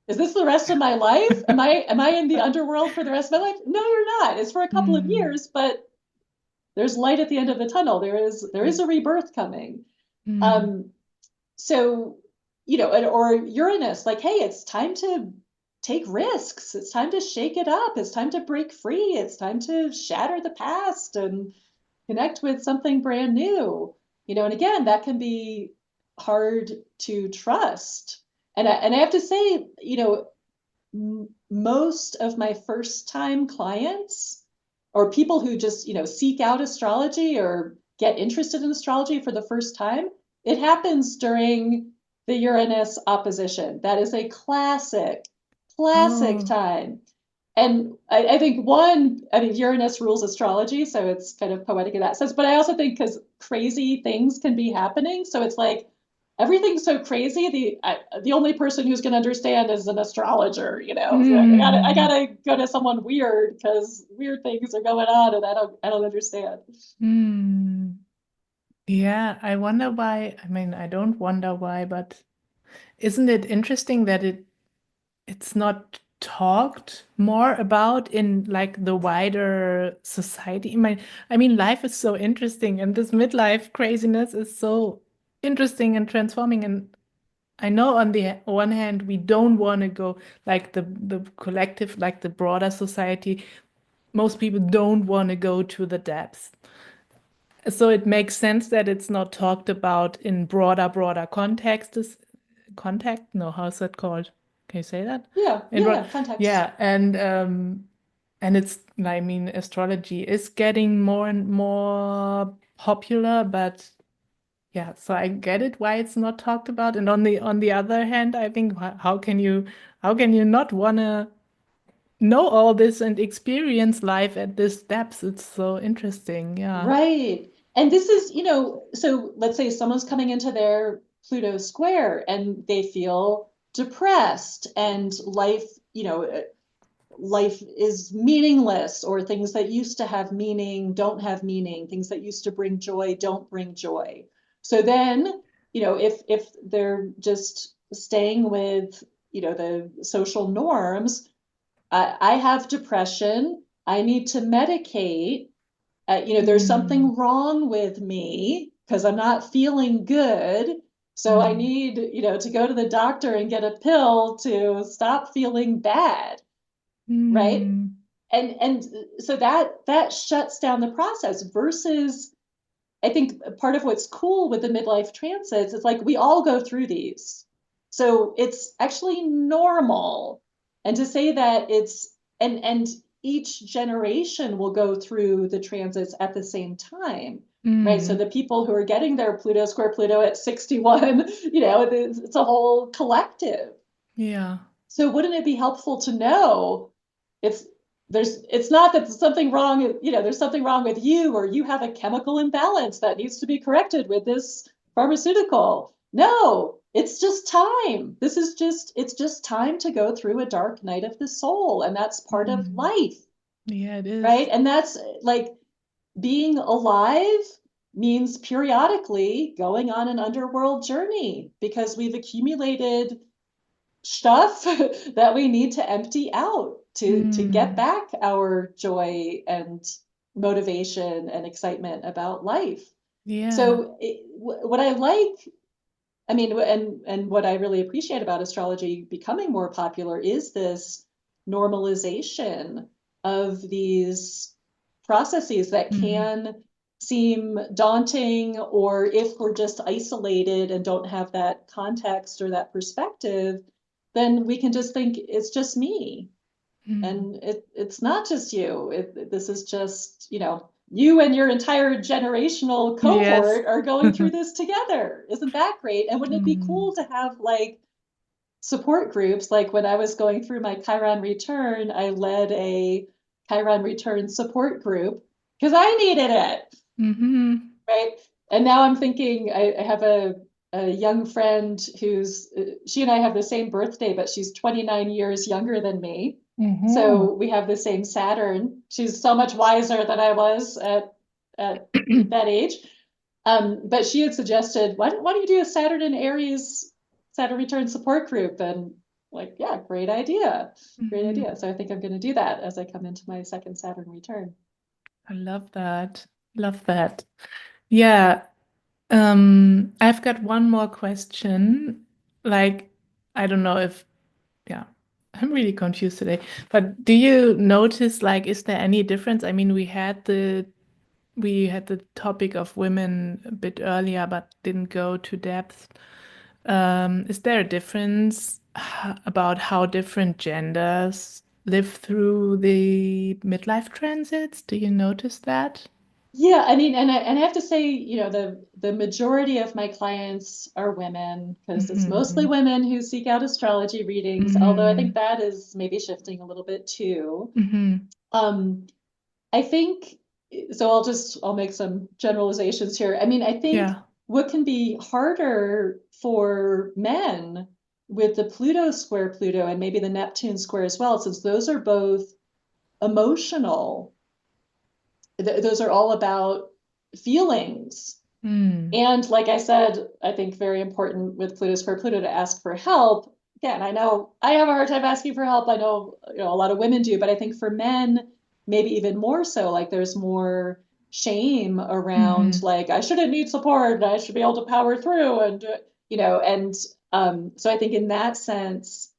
Is this the rest of my life? Am I in the underworld for the rest of my life? No, you're not. It's for a couple of Mm-hmm. years, but there's light at the end of the tunnel. There is a rebirth coming. Mm-hmm. Um, so, or Uranus, like, hey, it's time to take risks. It's time to shake it up. It's time to break free. It's time to shatter the past and connect with something brand new. And again, that can be hard to trust. And I have to say, most of my first time clients or people who just, seek out astrology or get interested in astrology for the first time, it happens during the Uranus opposition. That is a classic Oh. time. And I think Uranus rules astrology, so it's kind of poetic in that sense. But I also think because crazy things can be happening, so it's like everything's so crazy. The only person who's going to understand is an astrologer. So I Mm-hmm. gotta go to someone weird because weird things are going on, and I don't understand. Mm. Yeah, I wonder why. I mean, I don't wonder why, but isn't it interesting that it's not talked more about in like the wider society? I mean, life is so interesting, and this midlife craziness is so interesting and transforming. And I know on the one hand, we don't want to go like the collective, like the broader society. Most people don't want to go to the depths. So it makes sense that it's not talked about in broader contexts. Contact? No, how's that called? Can you say that? Yeah, In yeah, broad, yeah. Context. yeah, and it's, I mean, astrology is getting more and more popular, but yeah, so I get it why it's not talked about. And on the other hand, I think how can you not wanna know all this and experience life at this depth? It's so interesting. Yeah. Right. And this is, so let's say someone's coming into their Pluto square and they feel depressed and life is meaningless, or things that used to have meaning don't have meaning, things that used to bring joy don't bring joy. So then, if they're just staying with, the social norms, I have depression, I need to medicate, there's Mm, something wrong with me because I'm not feeling good. So I mm, need, to go to the doctor and get a pill to stop feeling bad, right? mm, And so that shuts down the process versus, I think part of what's cool with the midlife transits is like we all go through these. So it's actually normal. And to say that and each generation will go through the transits at the same time, right? So mm. the people who are getting their Pluto square Pluto at 61, it's a whole collective. Yeah. So wouldn't it be helpful to know it's it's not that there's something wrong, there's something wrong with you, or you have a chemical imbalance that needs to be corrected with this pharmaceutical. No, it's just time. It's just time to go through a dark night of the soul, and that's part of Mm. life, Yeah, it right? is. And that's like being alive means periodically going on an underworld journey because we've accumulated stuff that we need to empty out to get Mm. back our joy and motivation and excitement about life. Yeah. So what I like, I mean, and what I really appreciate about astrology becoming more popular is this normalization of these processes that Mm. can seem daunting, or if we're just isolated and don't have that context or that perspective, then we can just think it's just me. Mm. And it's not just you. This is just, you and your entire generational Yes. cohort are going through this together. Isn't that great? And wouldn't it be Mm. cool to have like support groups? Like when I was going through my Chiron return, I led a Chiron return support group because I needed it, Mm-hmm. right? And now I'm thinking I have a young friend who's, she and I have the same birthday, but she's 29 years younger than me. Mm-hmm. So we have the same Saturn. She's so much wiser than I was at that age. But she had suggested, why don't you do a Saturn and Aries Saturn return support group? And like, yeah, great idea. Great Mm-hmm. idea. So I think I'm going to do that as I come into my second Saturn return. I love that. Love that. Yeah. I've got one more question. Like, I don't know if, yeah, I'm really confused today. But do you notice, like, is there any difference? I mean, we had the topic of women a bit earlier, but didn't go to depth. Is there a difference about how different genders live through the midlife transits? Do you notice that? Yeah, I mean, and I have to say, the majority of my clients are women because it's mostly Mm-hmm. women who seek out astrology readings, although I think Mm-hmm. that is maybe shifting a little bit too. Mm-hmm. Um, I think so. I'll make some generalizations here. I mean, I think Yeah. what can be harder for men with the Pluto square Pluto and maybe the Neptune square as well, since those are both emotional, those are all about feelings. Mm. And like I said, I think very important with Pluto square Pluto to ask for help. Again, I know I have a hard time asking for help. I know, a lot of women do, but I think for men, maybe even more so, like there's more shame around Mm-hmm. like I shouldn't need support and I should be able to power through and do it, and so I think in that sense,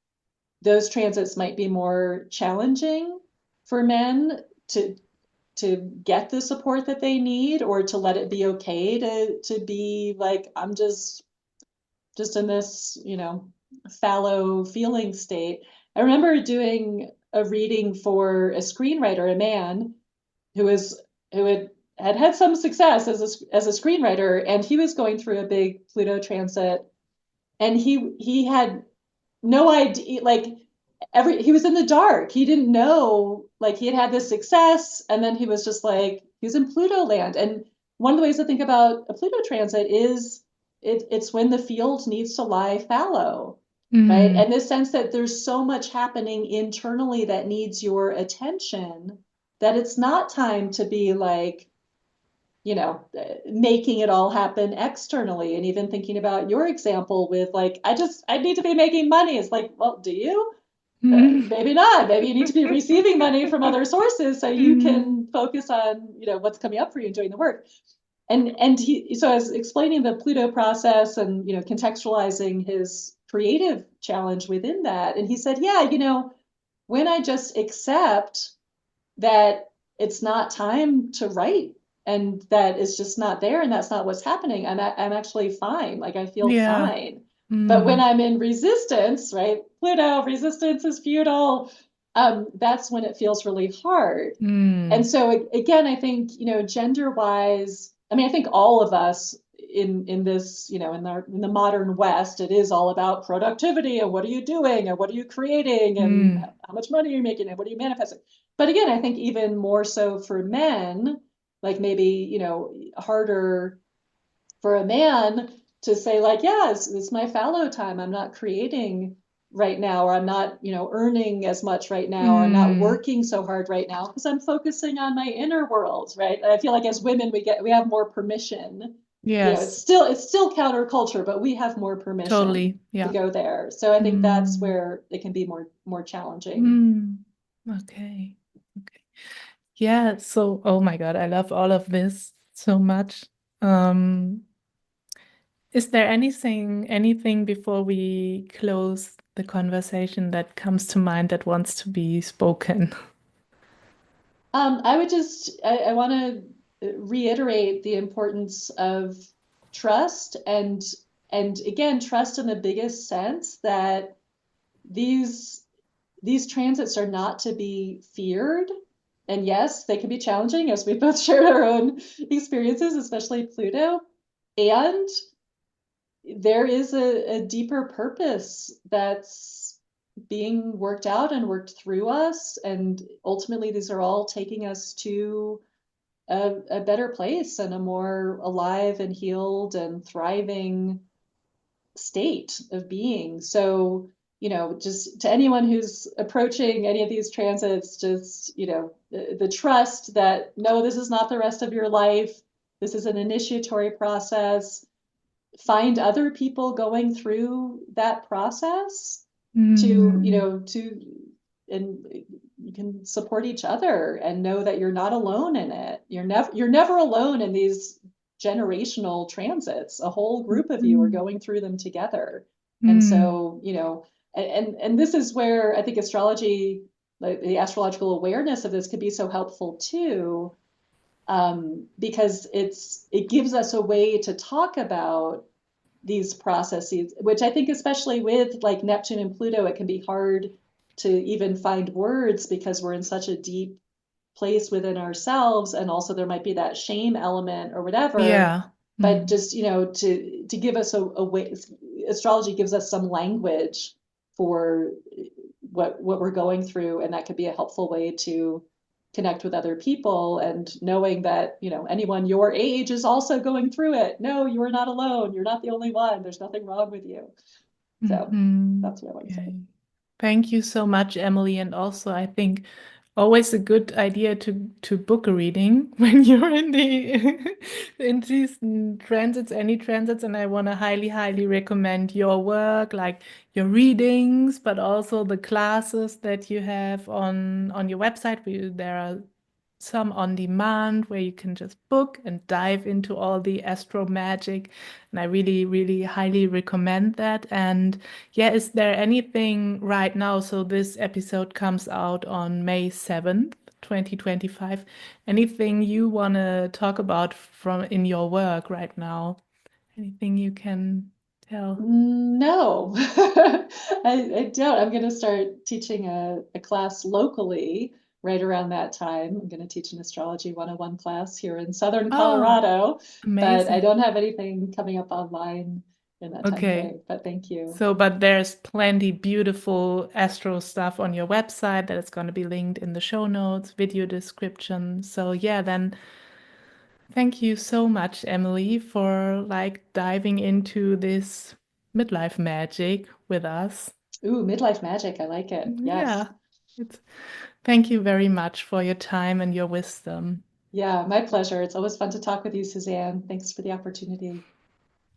those transits might be more challenging for men to to get the support that they need or to let it be okay to be like I'm just in this fallow feeling state. I remember doing a reading for a screenwriter, a man who was who had some success as a screenwriter, and he was going through a big Pluto transit, and he had no idea, like he was in the dark. He didn't know, like he had this success, and then he was just like he was in Pluto land. And one of the ways to think about a Pluto transit is it's when the field needs to lie fallow, right? Mm. And this sense that there's so much happening internally that needs your attention, that it's not time to be like, making it all happen externally. And even thinking about your example with like, I need to be making money. It's like, well, do you? Mm. Maybe not. Maybe you need to be receiving money from other sources so you Mm. can focus on, what's coming up for you and doing the work. And so I was explaining the Pluto process and, contextualizing his creative challenge within that. And he said, yeah, when I just accept that it's not time to write and that it's just not there and that's not what's happening, I'm actually fine. Like I feel Yeah. fine. But when Mm. I'm in resistance, right? Pluto, resistance is futile. That's when it feels really hard. And Mm. so again, I think, gender wise, I mean, I think all of us in this, in the modern West, it is all about productivity and what are you doing and what are you creating and Mm. how much money are you making and what are you manifesting. But again, I think even more so for men, like maybe, harder for a man to say like, yeah, it's my fallow time. I'm not creating right now, or I'm not, earning as much right now, or I'm not Mm. working so hard right now because I'm focusing on my inner world, right? And I feel like as women, we have more permission. It's Yes, still counterculture, but we have more permission totally. to Yeah. go there. So I think that's Mm. where it can be more challenging. Mm. Okay. Okay. Yeah, so oh my God, I love all of this so much. Um, is there anything before we close the conversation that comes to mind that wants to be spoken? I would I want to reiterate the importance of trust and again, trust in the biggest sense that these transits are not to be feared. And yes, they can be challenging, as we both shared our own experiences, especially Pluto. And there is a deeper purpose that's being worked out and worked through us. And ultimately, these are all taking us to a better place and a more alive and healed and thriving state of being. So, just to anyone who's approaching any of these transits, just, the trust that no, this is not the rest of your life. This is an initiatory process. Find other people going through that process to, and you can support each other and know that you're not alone in it. You're never alone in these generational transits. A whole group of you are going through them together. And so, and this is where I think astrology, like the astrological awareness of this, could be so helpful too, because it gives us a way to talk about these processes, which I think especially with like Neptune and Pluto, it can be hard to even find words because we're in such a deep place within ourselves, and also there might be that shame element or whatever. Yeah. But just, to give us a way, astrology gives us some language for what we're going through, and that could be a helpful way to connect with other people, and knowing that, anyone your age is also going through it. No, you are not alone. You're not the only one. There's nothing wrong with you. So that's what I want to say. Thank you so much, Emily. And also, I think always a good idea to book a reading when you're in in these transits, any transits. And I want to highly, highly recommend your work, like your readings, but also the classes that you have on your website. There are some on demand where you can just book and dive into all the astro magic. And I really, really highly recommend that. And yeah, is there anything right now? So this episode comes out on May 7th, 2025. Anything you want to talk about from in your work right now? Anything you can tell? No, I don't. I'm going to start teaching a class locally right around that time. I'm going to teach an astrology 101 class here in Southern Oh, Colorado, but I amazing. don't have anything coming up online in that time Okay. frame. But thank you. So, but there's plenty beautiful astro stuff on your website that is going to be linked in the show notes, video description. So, yeah, then thank you so much, Emily, for like diving into this midlife magic with us. Ooh, midlife magic. I like it. Yes. Yeah, it's thank you very much for your time and your wisdom. Yeah, my pleasure. It's always fun to talk with you, Suzanne. Thanks for the opportunity.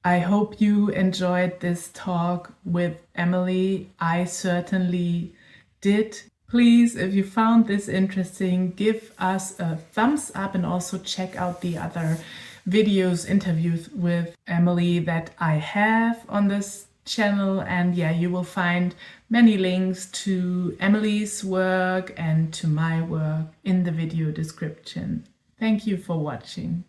I hope you enjoyed this talk with Emily. I certainly did. Please, if you found this interesting, give us a thumbs up and also check out the other videos, interviews with Emily that I have on this channel. And yeah, you will find many links to Emily's work and to my work in the video description. Thank you for watching.